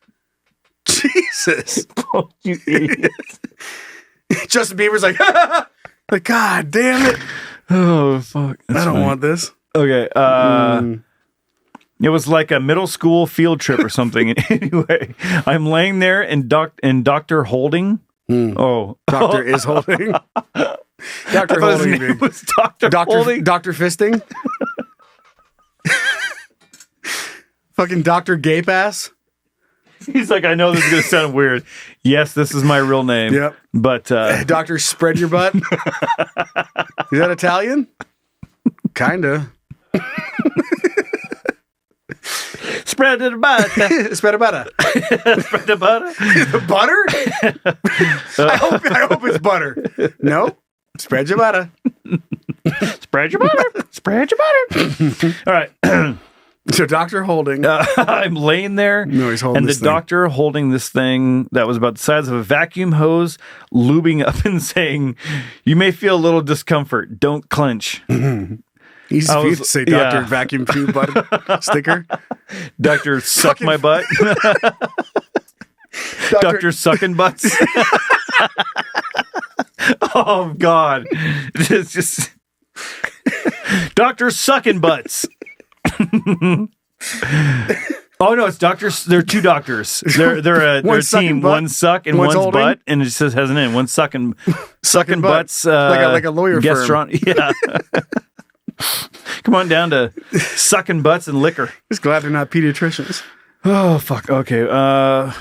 Jesus. Punk, you idiot. Justin Bieber's like, like, God damn it. Oh, fuck. I don't want this. Okay. It was like a middle school field trip or something. Anyway, I'm laying there and Dr. Holding. Oh. Doctor is holding. Dr. Holding. It was Dr. Holding. Dr. Fisting. Fucking Dr. Gape Ass. He's like, I know this is going to sound weird. Yes, this is my real name. Yep. But Dr. Spread Your Butt. Is that Italian? Kinda. Spread the butter. Spread the butter. Spread the butter. The butter? I hope it's butter. No. Spread your butter. Spread your butter. Spread your butter. All right. So Dr. Holding. I'm laying there. No, he's holding and this the doctor holding this thing that was about the size of a vacuum hose, lubing up and saying, "You may feel a little discomfort. Don't clench." Easy for you to say, Dr. Vacuum Tube butt sticker. Dr. Suck my butt. Dr. Sucking Butts. Oh, God. It's just... Dr. Sucking Butts. Oh, no, it's doctors. There are two doctors. They're a team. One suck and one's butt. And it just has an end. One sucking butts. Like a lawyer firm. Yeah. Come on down to sucking butts and liquor. Just glad they're not pediatricians. Oh, fuck. Okay. What?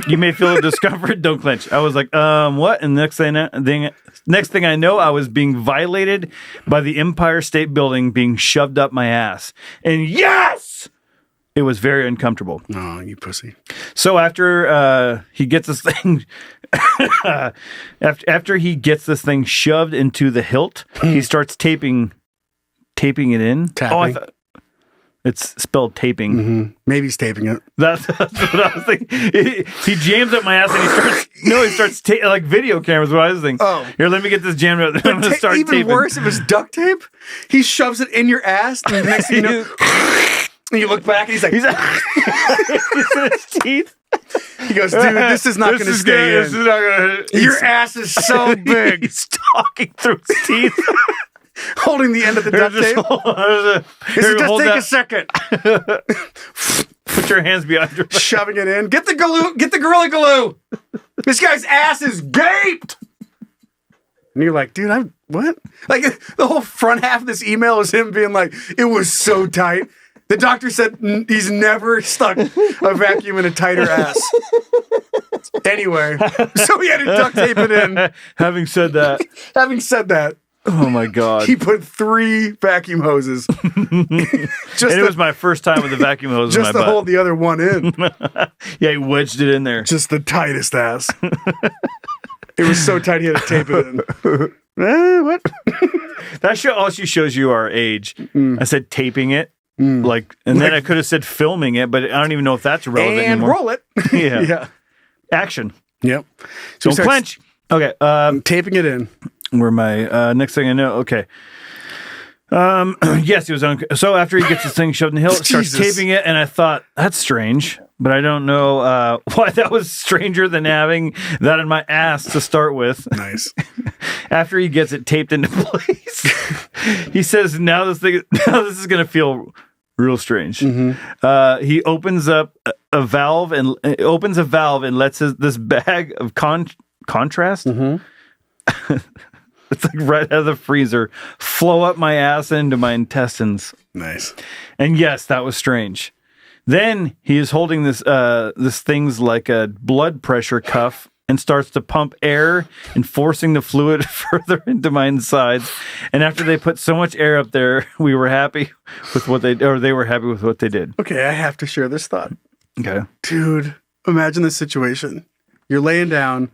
You may feel a discomfort. Don't clench. I was like, what? And next thing I know, I was being violated by the Empire State Building being shoved up my ass. And yes! It was very uncomfortable. Oh, you pussy. So after he gets this thing... after he gets this thing shoved into the hilt, he starts taping it in. Tapping. It's spelled taping. Mm-hmm. Maybe he's taping it. That's what I was thinking. He jams up my ass and he starts like video cameras. What I was thinking. Oh, here, let me get this jammed up. I'm gonna start even taping. Worse, if it's duct tape, he shoves it in your ass, and the next thing you know, and you look back, and he's in his teeth. He goes, dude, this is not going to stay in. This is not going to. Your ass is so big. He's talking through his teeth. Holding the end of the duct tape. Just take a second. Put your hands behind your back. Shoving it in. Get the glue. Get the Gorilla Glue. This guy's ass is gaped. And you're like, dude, what? Like, the whole front half of this email is him being like, it was so tight. The doctor said he's never stuck a vacuum in a tighter ass. Anyway, so he had to duct tape it in. Having said that, oh my God, he put 3 vacuum hoses. It was my first time with a vacuum hose in my butt. Just to hold the other one in. Yeah, he wedged it in there. Just the tightest ass. It was so tight he had to tape it in. What? That also shows you our age. I said taping it. Then I could have said filming it, but I don't even know if that's relevant and anymore. Roll it. Yeah. Action. Yep. So don't clench. Okay. Taping it in. Where my next thing I know. Okay. Yes, he was on. So after he gets this thing shoved in the hill, starts taping it, and I thought that's strange, but I don't know why that was stranger than having that in my ass to start with. Nice. After he gets it taped into place, he says, "Now this is going to feel real strange." Mm-hmm. He opens up a valve and lets this bag of contrast. Mm-hmm. It's like right out of the freezer, flow up my ass into my intestines. Nice. And yes, that was strange. Then he is holding this thing's like a blood pressure cuff and starts to pump air and forcing the fluid further into my insides. And after they put so much air up there, we were happy with they were happy with what they did. Okay, I have to share this thought. Okay. Dude, imagine this situation. You're laying down,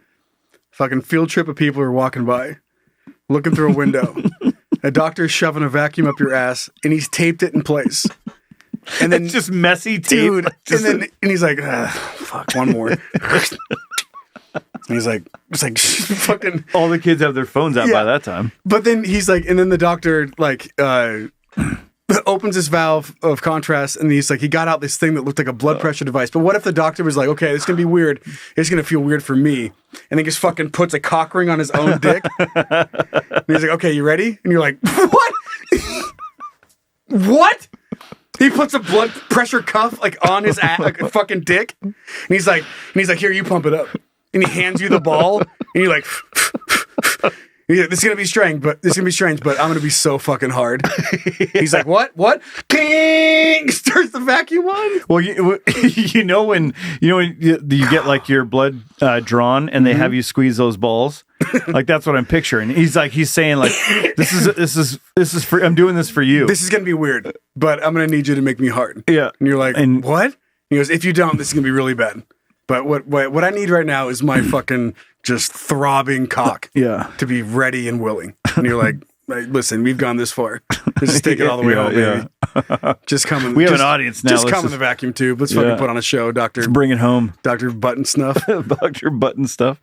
fucking field trip of people are walking by. Looking through a window. A doctor's shoving a vacuum up your ass, and he's taped it in place. And then it's just messy tape. Dude, and he's like, fuck, one more. And he's like, it's like fucking. All the kids have their phones out by that time. But then he's like, and then the doctor opens this valve of contrast, and he's like, he got out this thing that looked like a blood pressure device. But what if the doctor was like, okay, this is gonna be weird. It's gonna feel weird for me, and then just fucking puts a cock ring on his own dick. And he's like, okay, you ready? And you're like, what? What? He puts a blood pressure cuff like on his ass, like a fucking dick, and he's like, here, you pump it up, and he hands you the ball, and you're like. Yeah, this is gonna be strange, but I'm gonna be so fucking hard. He's like, what? Ping! Starts the vacuum on. Well, you know when you get like your blood drawn, and they have you squeeze those balls. Like that's what I'm picturing. He's saying like, this is for, I'm doing this for you. This is going to be weird, but I'm going to need you to make me hard. Yeah. And you're like, what? He goes, if you don't, this is going to be really bad. But what I need right now is my fucking just throbbing cock. Yeah. To be ready and willing. And you're like, listen, we've gone this far. Let's just take it all the way home, baby. Just come in. We have an audience now. Just come in the vacuum tube. Let's fucking put on a show, Doctor. Let's bring it home. Dr. Button Snuff. Dr. Button Stuff.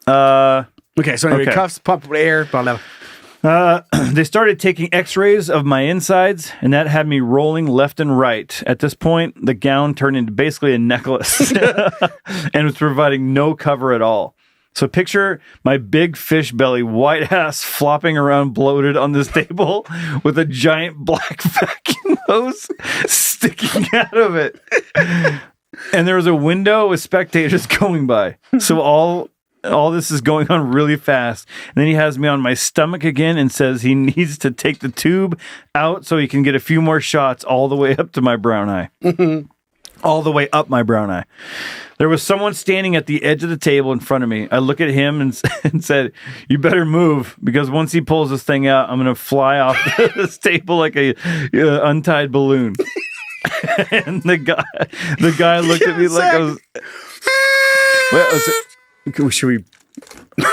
Okay, so anyway, cuffs, pump air, blah, blah. They started taking x-rays of my insides, and that had me rolling left and right. At this point, the gown turned into basically a necklace and was providing no cover at all. So picture my big fish belly, white ass flopping around bloated on this table with a giant black vacuum hose sticking out of it. And there was a window with spectators going by. So all this is going on really fast. And then he has me on my stomach again and says he needs to take the tube out so he can get a few more shots all the way up to my brown eye. All the way up my brown eye. There was someone standing at the edge of the table in front of me. I look at him and said, you better move, because once he pulls this thing out, I'm going to fly off this table like a untied balloon. And the guy looked at me like I was... Should we...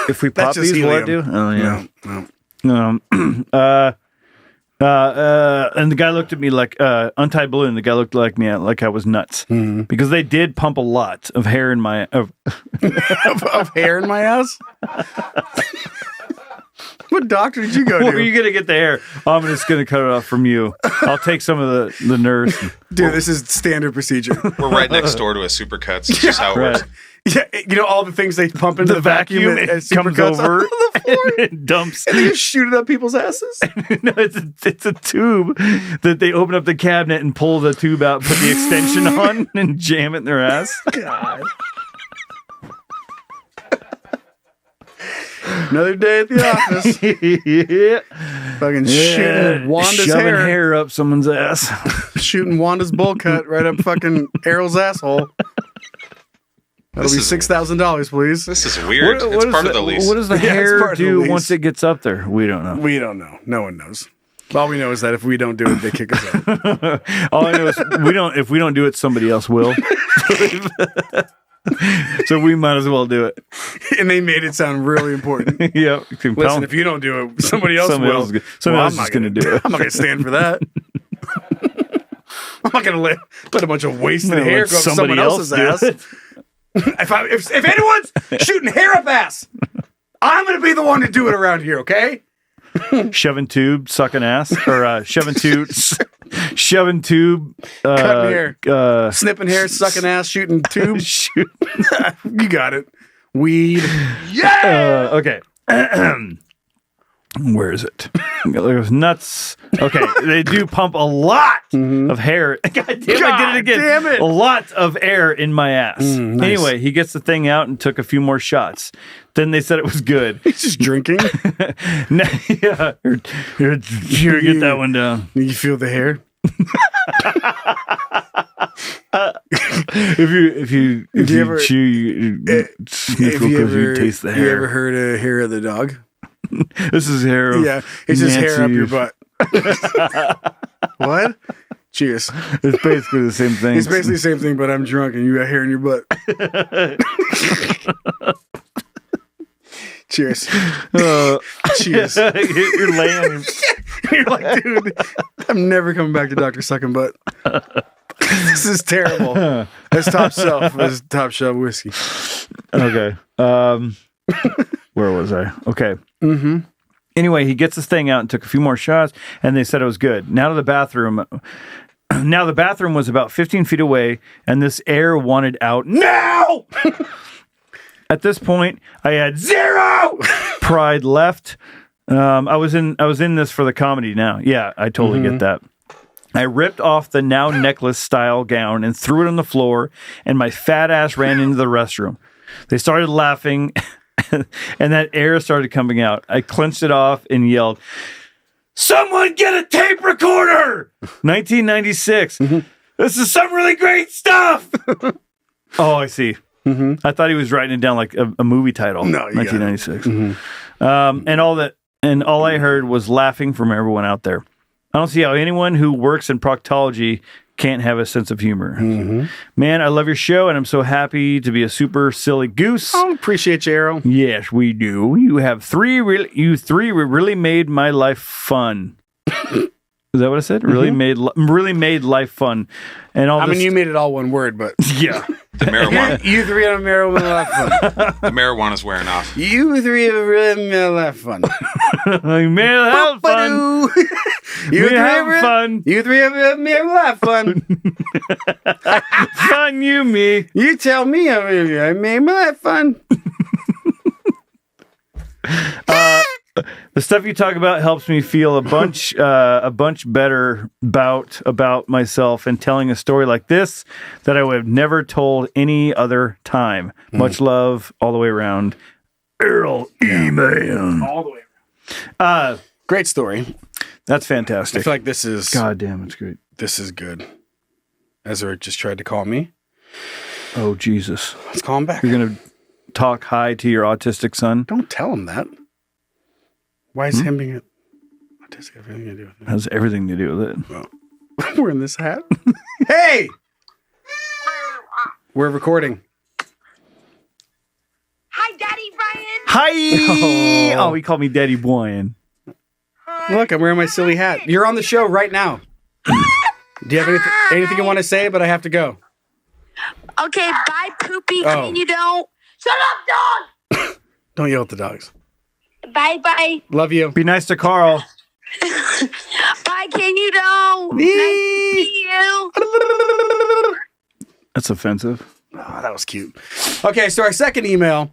If we pop these, will it do? Oh, yeah. No. And the guy looked at me like untied balloon. The guy looked like me like I was nuts because they did pump a lot of hair in my of hair in my ass. What doctor did you go to? Where are you gonna get the hair? Oh, I'm just gonna cut it off from you. I'll take some of the nurse. Dude, this is standard procedure. We're right next door to a Supercuts. It's just how it works. Yeah, you know all the things they pump into the vacuum and comes over on the floor and dumps. And they just shoot it up people's asses. No, it's a tube that they open up the cabinet and pull the tube out, put the extension on, and jam it in their ass. God. Another day at the office. Yeah. Fucking shooting Wanda's shoving hair up someone's ass. Shooting Wanda's bowl cut right up fucking Errol's asshole. That'll be $6,000, please. This is weird. It's part of the lease. What does the hair do once it gets up there? We don't know. We don't know. No one knows. All we know is that if we don't do it, they kick us out. All I know is if we don't do it, somebody else will. So we might as well do it. And they made it sound really important. Yeah. Listen, if you don't do it, somebody else will. Somebody else is going to do it. I'm not going to stand for that. I'm not going to let a bunch of wasted hair go up someone else's ass. If anyone's shooting hair up ass, I'm going to be the one to do it around here, okay? Shoving tube, sucking ass, or shoving tube, cutting hair, snipping hair, sucking ass, shooting tube. You got it. Weed. Yeah. Okay. Where is it? It was nuts. Okay, they do pump a lot of hair. God damn, I did it again. Damn it. A lot of air in my ass. Nice. Anyway, he gets the thing out and took a few more shots. Then they said it was good. He's just drinking. Yeah. Here, get that one down. You feel the hair? If you chew, you sniff because you taste the hair. You ever heard of hair of the dog? This is hair of it's just hair up your Nancy. butt. What? Cheers. It's basically the same thing. It's basically the same thing, but I'm drunk and you got hair in your butt. Cheers. Cheers. You're laying. You're like, dude, I'm never coming back to Dr. Sucking Butt. This is terrible. That's top shelf. That's top shelf whiskey. Okay. Where was I? Okay. Mm-hmm. Anyway, he gets this thing out and took a few more shots, and they said it was good. Now to the bathroom. Now the bathroom was about 15 feet away, and this air wanted out now. At this point, I had zero pride left. I was in this for the comedy now. Yeah, I totally get that. I ripped off the now necklace style gown and threw it on the floor, and my fat ass ran into the restroom. They started laughing, and that air started coming out. I clenched it off and yelled, "Someone get a tape recorder!" 1996. This is some really great stuff. Oh, I see. Mm-hmm. I thought he was writing it down like a movie title. No, you 1996. Mm-hmm. And all I heard was laughing from everyone out there. I don't see how anyone who works in proctology can't have a sense of humor. Mm-hmm. Man, I love your show, and I'm so happy to be a super silly goose. I appreciate you, Arrow. Yes, we do. You three really made my life fun. Is that what I said? Really made life fun. And all. I mean, you made it all one word, but yeah. The marijuana. You three have marijuana life fun. The marijuana's wearing off. You three have really made life fun. You made life fun. You three have fun. You three have made life fun. Fun, you me. You tell me I made my life fun. The stuff you talk about helps me feel a bunch better about myself, and telling a story like this that I would have never told any other time. Much love all the way around. Earl E-Man. All the way around. Great story. That's fantastic. I feel like this is... God damn, it's great. This is good. Ezra just tried to call me. Oh, Jesus. Let's call him back. You're going to talk hi to your autistic son? Don't tell him that. Why is him being autistic have anything to do with it? Has everything to do with it. Well, wearing this hat. Hey! We're recording. Hi, Daddy Brian. Hi! Oh, he called me Daddy Brian. Look, I'm wearing my silly hat. You're on the show right now. Do you have anything you want to say? But I have to go. Okay, bye, Poopy. And you don't. Shut up, dog! Don't yell at the dogs. Bye. Love you. Be nice to Carl. Bye, can you don't? Nice to see you. That's offensive. Oh, that was cute. Okay, so our second email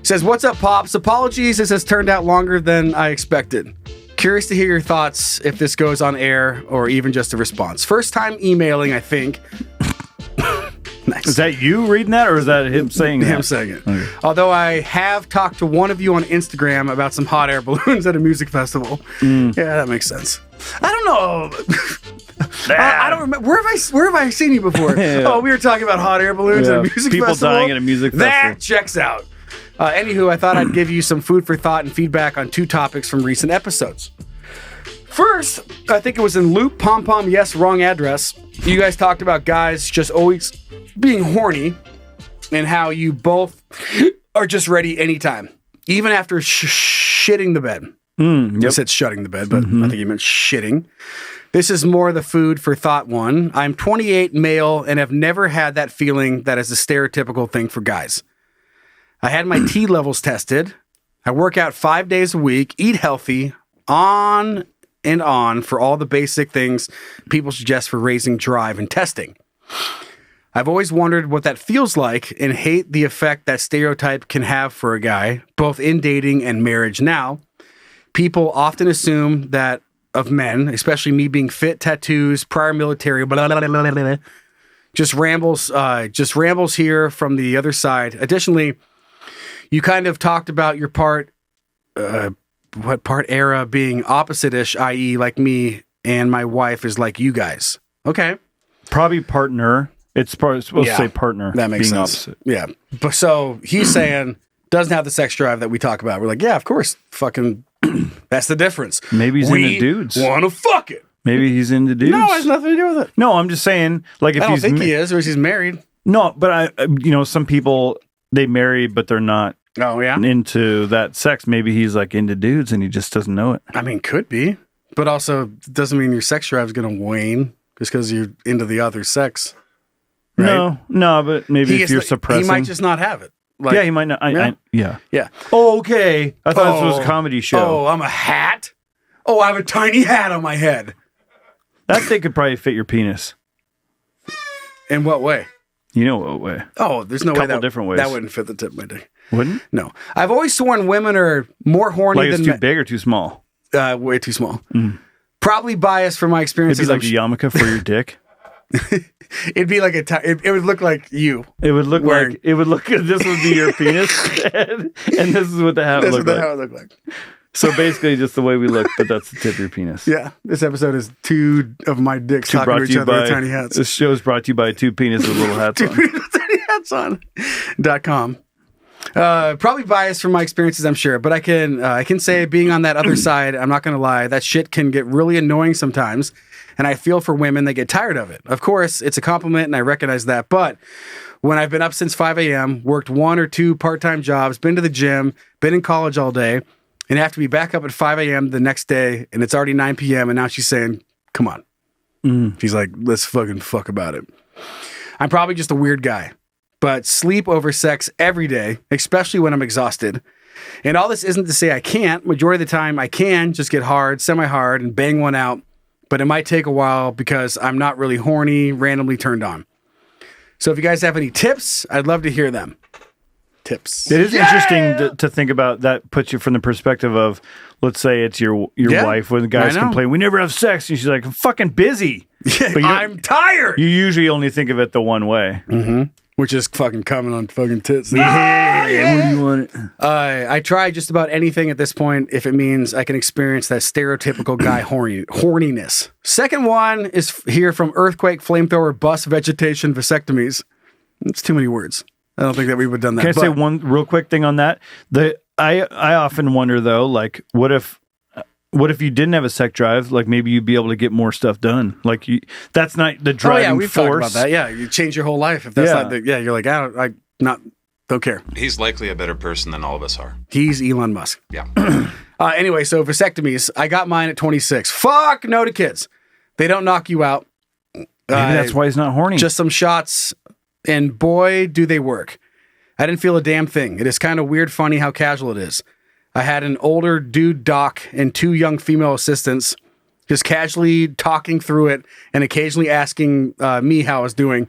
says, "What's up, Pops? Apologies, this has turned out longer than I expected. Curious to hear your thoughts if this goes on air or even just a response. First time emailing, I think." Nice. Is that you reading that, or is that him saying that? Him saying it. Okay. Although I have talked to one of you on Instagram about some hot air balloons at a music festival. Yeah, that makes sense. I don't know. I don't remember. Where have I seen you before? Yeah. Oh, we were talking about hot air balloons at a music People festival. dying at a music festival. That checks out. Anywho, I thought I'd give you some food for thought and feedback on two topics from recent episodes. First, I think it was in Loop Pom Pom Yes Wrong Address. You guys talked about guys just always being horny and how you both are just ready anytime, even after shitting the bed. I said shutting the bed, but I think you meant shitting. This is more the food for thought one. I'm 28, male, and have never had that feeling that is a stereotypical thing for guys. I had my T levels tested. I work out 5 days a week, eat healthy, on and on for all the basic things people suggest for raising drive and testing. I've always wondered what that feels like and hate the effect that stereotype can have for a guy, both in dating and marriage now. People often assume that of men, especially me being fit, tattoos, prior military, blah, blah, blah, blah, blah, just rambles here from the other side. Additionally, you kind of talked about your part era being opposite-ish, i.e. like me and my wife is like you guys. Okay. Probably partner. It's probably supposed to say partner. That makes being sense. Opposite. Yeah. But so he's saying doesn't have the sex drive that we talk about. We're like, yeah, of course. Fucking that's the difference. Maybe he's into dudes. Want to fuck it. Maybe he's into dudes. No, it has nothing to do with it. No, I'm just saying, like, if I don't he's think he is, or he's married. No, but some people they marry, but they're not. Oh yeah, into that sex. Maybe he's like into dudes, and he just doesn't know it. I mean, could be, but also doesn't mean your sex drive is going to wane just because you're into the other sex. Right? No, but maybe if you're suppressing, he might just not have it. Like, yeah, he might not. Yeah. Oh, okay. I thought this was a comedy show. Oh, I'm a hat. Oh, I have a tiny hat on my head. That thing could probably fit your penis. In what way? You know what way? Oh, there's no way that different ways. That wouldn't fit the tip of my dick. Wouldn't? No. I've always sworn women are more horny like than it's too big or too small? Way too small. Probably biased from my experiences. It'd be like a yarmulke for your dick. It'd be like it would look like you. It would look like this would be your penis, and this is what the hat would look like. That's what the hat would look like. So basically, just the way we look, but that's the tip of your penis. Yeah. This episode is two of my dicks talking to each other with tiny hats. This show is brought to you by two penises with little hats on. Patson.com. Probably biased from my experiences, I'm sure, but I can say being on that other side, I'm not going to lie, that shit can get really annoying sometimes, and I feel for women that get tired of it. Of course, it's a compliment, and I recognize that, but when I've been up since 5 a.m., worked 1 or 2 part-time jobs, been to the gym, been in college all day, and have to be back up at 5 a.m. the next day, and it's already 9 p.m., and now she's saying, come on. She's like, let's fucking fuck about it. I'm probably just a weird guy, but sleep over sex every day, especially when I'm exhausted. And all this isn't to say I can't. Majority of the time I can just get hard, semi-hard, and bang one out, but it might take a while because I'm not really horny, randomly turned on. So if you guys have any tips, I'd love to hear them. Tips. It is interesting to think about. That puts you from the perspective of, let's say it's your wife, when the guys complain, we never have sex, and she's like, I'm fucking busy. But I'm tired. You usually only think of it the one way. Mm-hmm. Which is fucking coming on fucking tits. What do you want? I try just about anything at this point if it means I can experience that stereotypical guy horniness. Second one is here from earthquake, flamethrower, bus, vegetation, vasectomies. It's too many words. I don't think that we would have done that. Can I say one real quick thing on that? I often wonder though, like, what if you didn't have a sex drive? Like, maybe you'd be able to get more stuff done. Like, that's not the driving we've force. talked about that. Yeah, you change your whole life if that's not the. Yeah, you're like, don't care. He's likely a better person than all of us are. He's Elon Musk. Yeah. Anyway, so vasectomies, I got mine at 26. Fuck no to kids. They don't knock you out. Maybe that's why he's not horny. Just some shots, and boy, do they work. I didn't feel a damn thing. It is kind of weird, funny how casual it is. I had an older dude doc and 2 young female assistants just casually talking through it and occasionally asking me how I was doing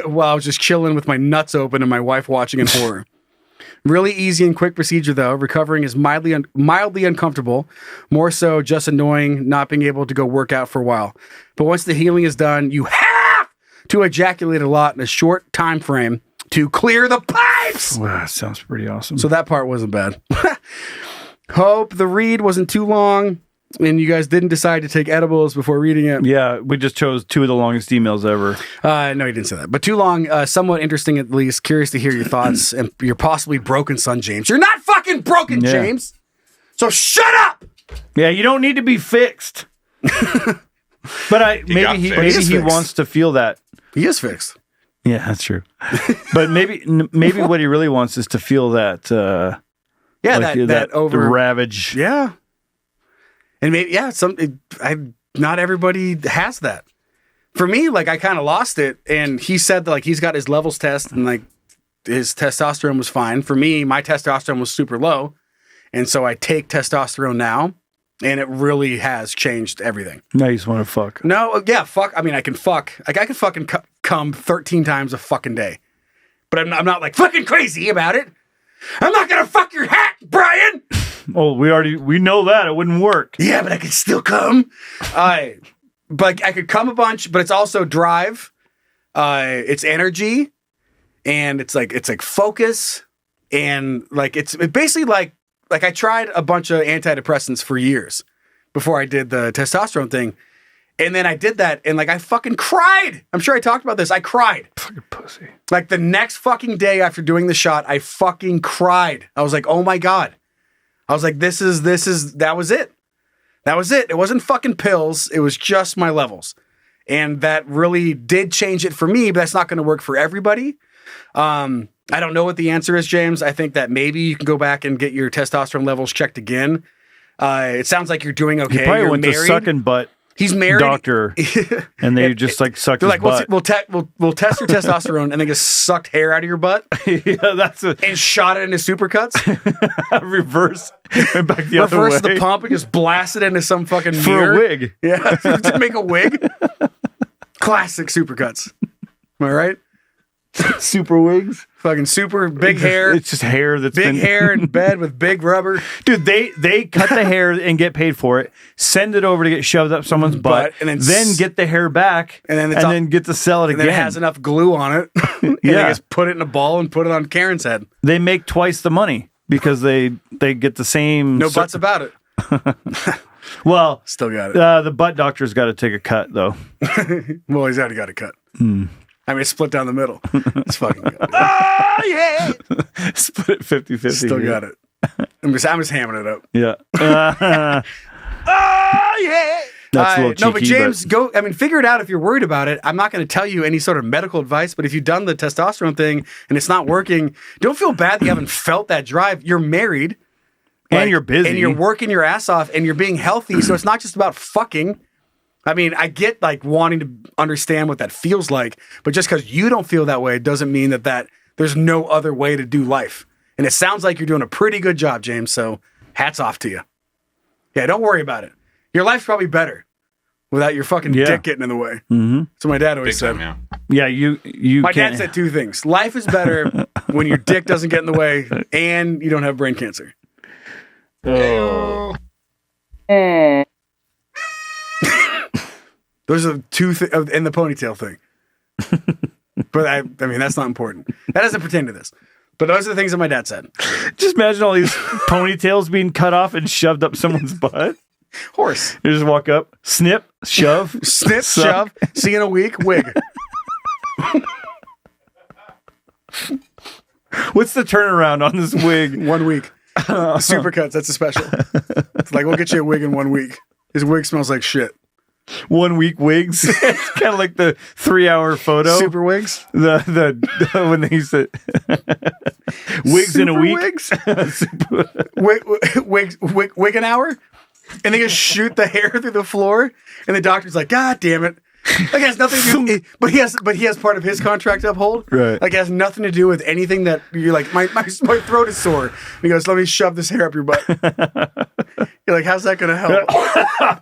while I was just chilling with my nuts open and my wife watching in horror. Really easy and quick procedure, though. Recovering is mildly uncomfortable, more so just annoying not being able to go work out for a while. But once the healing is done, you have to ejaculate a lot in a short time frame to clear the pipes. Wow, that sounds pretty awesome. So that part wasn't bad. Hope the read wasn't too long and you guys didn't decide to take edibles before reading it. Yeah, we just chose 2 of the longest emails ever. No, you didn't say that. But too long, somewhat interesting at least. Curious to hear your thoughts and your possibly broken son, James. You're not fucking broken, James. So shut up. Yeah, you don't need to be fixed. But maybe he wants to feel that. He is fixed. Yeah, that's true. But maybe what he really wants is to feel that. That over the ravage. Yeah, and maybe not everybody has that. For me, like, I kind of lost it, and he said that, like, he's got his levels test, and like his testosterone was fine. For me, my testosterone was super low, and so I take testosterone now. And it really has changed everything. Now you just want to fuck. No, yeah, fuck. I mean, I can fuck. Like, I can fucking come 13 times a fucking day. But I'm not like fucking crazy about it. I'm not going to fuck your hat, Brian. Oh, we know that. It wouldn't work. Yeah, but I can still come. But I could come a bunch, but it's also drive. It's energy. And it's like focus. And like, it's basically like I tried a bunch of antidepressants for years before I did the testosterone thing. And then I did that and like I fucking cried. I'm sure I talked about this. I cried. Fucking pussy. Like the next fucking day after doing the shot, I fucking cried. I was like, oh my God. I was like, that was it. That was it. It wasn't fucking pills. It was just my levels. And that really did change it for me, but that's not going to work for everybody. I don't know what the answer is, James. I think that maybe you can go back and get your testosterone levels checked again. It sounds like you're doing okay. You probably you're went married. to sucking butt. He's married. Doctor. And they just like sucked his butt. We'll test your testosterone and then just sucked hair out of your butt. Yeah, and shot it into supercuts. Reverse. Went back the other way. Reverse the pump and just blast it into some fucking for mirror. a wig. Yeah, to make a wig. Classic supercuts. Am I right? Super wigs. Fucking super big hair. It's just hair that's big hair in bed with big rubber. Dude, they cut the hair and get paid for it, send it over to get shoved up someone's butt, and then get the hair back, and then get to sell it again. And then it has enough glue on it. And they just put it in a ball and put it on Karen's head. They make twice the money because they get the same. No buts about it. Well, still got it. The butt doctor's got to take a cut though. Well, he's already got a cut. I mean, split down the middle. It's fucking good. Oh, yeah. Split it 50-50. Still got it. I'm just hamming it up. Yeah. Oh, yeah. That's a little cheeky. No, but James, go. I mean, figure it out if you're worried about it. I'm not going to tell you any sort of medical advice, but if you've done the testosterone thing and it's not working, don't feel bad that you haven't felt that drive. You're married. And you're busy. And you're working your ass off and you're being healthy. So it's not just about fucking. I mean, I get like wanting to understand what that feels like, but just because you don't feel that way doesn't mean that there's no other way to do life. And it sounds like you're doing a pretty good job, James. So hats off to you. Yeah, don't worry about it. Your life's probably better without your fucking dick getting in the way. Mm-hmm. So my dad always said. Yeah, you. My dad said two things. Life is better when your dick doesn't get in the way and you don't have brain cancer. Oh. Those are two and the ponytail thing. But I mean, that's not important. That doesn't pertain to this. But those are the things that my dad said. Just imagine all these ponytails being cut off and shoved up someone's butt. Horse. You just walk up, snip, shove. Snip, suck. shove, see you in a week, wig. What's the turnaround on this wig? 1 week. Supercuts, that's a special. It's like, we'll get you a wig in 1 week. His wig smells like shit. 1 week wigs. It's kind of like the 3-hour photo. Super wigs. The when they used to wigs in a week. Wig an hour, and they just shoot the hair through the floor, and the doctor's like, God damn it. Like, it has nothing to do, but he has part of his contract to uphold. Right. Like, it has nothing to do with anything that you're like, my throat is sore. And he goes, let me shove this hair up your butt. You're like, how's that going to help?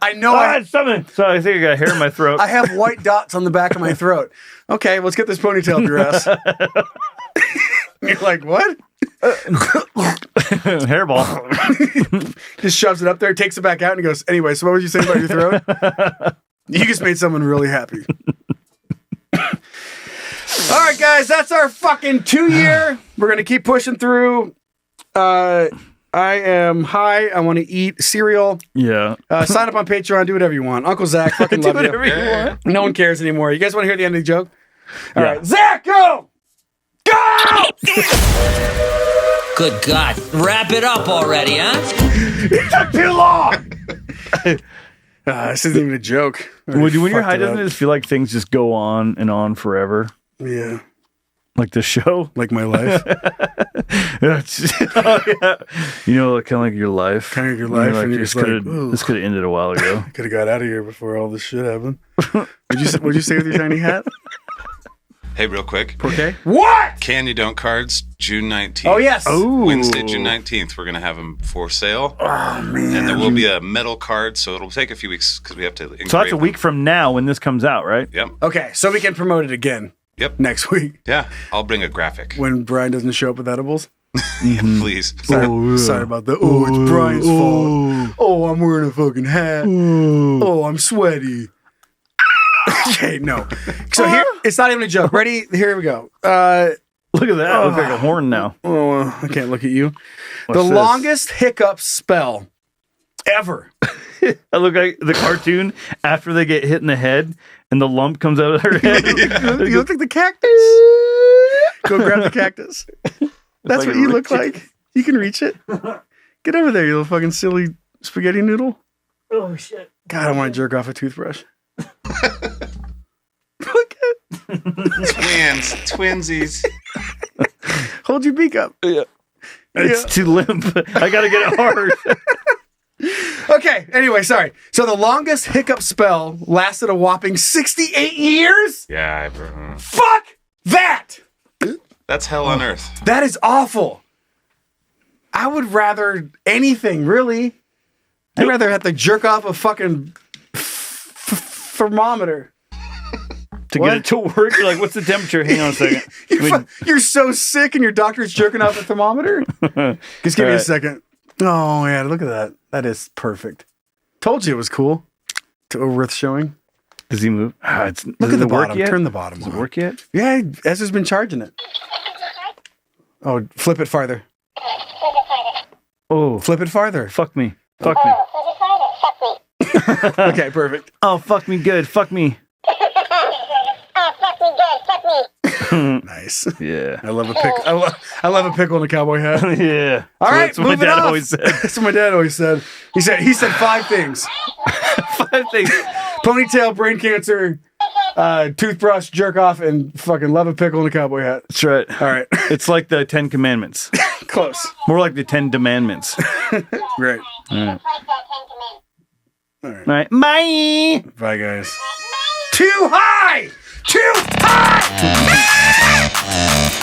I know something. So I think I got hair in my throat. I have white dots on the back of my throat. Okay, let's get this ponytail up your ass. You're like, what? Hairball. Just shoves it up there, takes it back out, and he goes, anyway, so what were you saying about your throat? You just made someone really happy. All right, guys, that's our fucking 2-year. We're going to keep pushing through. I am high. I want to eat cereal. Yeah. Sign up on Patreon. Do whatever you want. Uncle Zach, fucking love whatever you want. No one cares anymore. You guys want to hear the end of the joke? All right. Zach, go! Go! Good God. Wrap it up already, huh? It took too long! This isn't even a joke. When you're high, doesn't it just feel like things just go on and on forever? Yeah. Like the show? Like my life? Yeah. You know, kind of like your life. Kind of your life. Like, and you're this just could have ended a while ago. Could have got out of here before all this shit happened. What'd you say with your tiny hat? Hey, real quick. Okay. What? Can You Don't cards, June 19th. Oh, yes. Ooh. Wednesday, June 19th. We're going to have them for sale. Oh, man. And there will be a metal card, so it'll take a few weeks because we have to engrave So that's a week from now when this comes out, right? Yep. Okay, so we can promote it again. Yep. Next week. Yeah. I'll bring a graphic. When Brian doesn't show up with edibles. Please. Sorry about that. Oh, it's Brian's fault. Oh, I'm wearing a fucking hat. Oh, I'm sweaty. Okay, no. So here, it's not even a joke. Ready? Here we go. Look at that. I look like a horn now. Oh, I can't look at you. What's the this? longest hiccup spell ever. I look like the cartoon after they get hit in the head and the lump comes out of their head. You look like the cactus. Go grab the cactus. That's like what a you look chicken. like. You can reach it. Get over there, you little fucking silly spaghetti noodle. Oh, shit. God, I want to jerk off a toothbrush. Twinsies. Hold your beak up. Yeah. It's too limp. I got to get it hard. Okay, anyway, sorry. So the longest hiccup spell lasted a whopping 68 years? Yeah. Fuck that! That's hell on earth. That is awful. I would rather anything, really. I'd rather have to jerk off a fucking thermometer. To get it to work, you're like, what's the temperature? Hang on a second. You're so sick and your doctor's jerking off a thermometer? Just give me a second. Oh, yeah, look at that. That is perfect. Told you it was cool. Worth showing. Does he move? Look at the bottom. Turn the bottom. Does it work yet? Yeah, Ezra's been charging it. Oh, flip it farther. Oh. Flip it farther. Fuck me. Fuck me. Okay, perfect. Oh, fuck me good. Fuck me. Oh, fuck me good. Fuck me. Nice. Yeah. I love a pickle. I love a pickle in a cowboy hat. Yeah. All right, That's what my moving dad on. always said. That's what my dad always said. He said 5 things. 5 things. Ponytail, brain cancer, toothbrush, jerk off, and fucking love a pickle in a cowboy hat. That's right. All right. It's like the 10 Commandments. Close. More like the 10 Demandments. Great. All right. All right. All right. Bye. Bye, guys. Too high! Too high!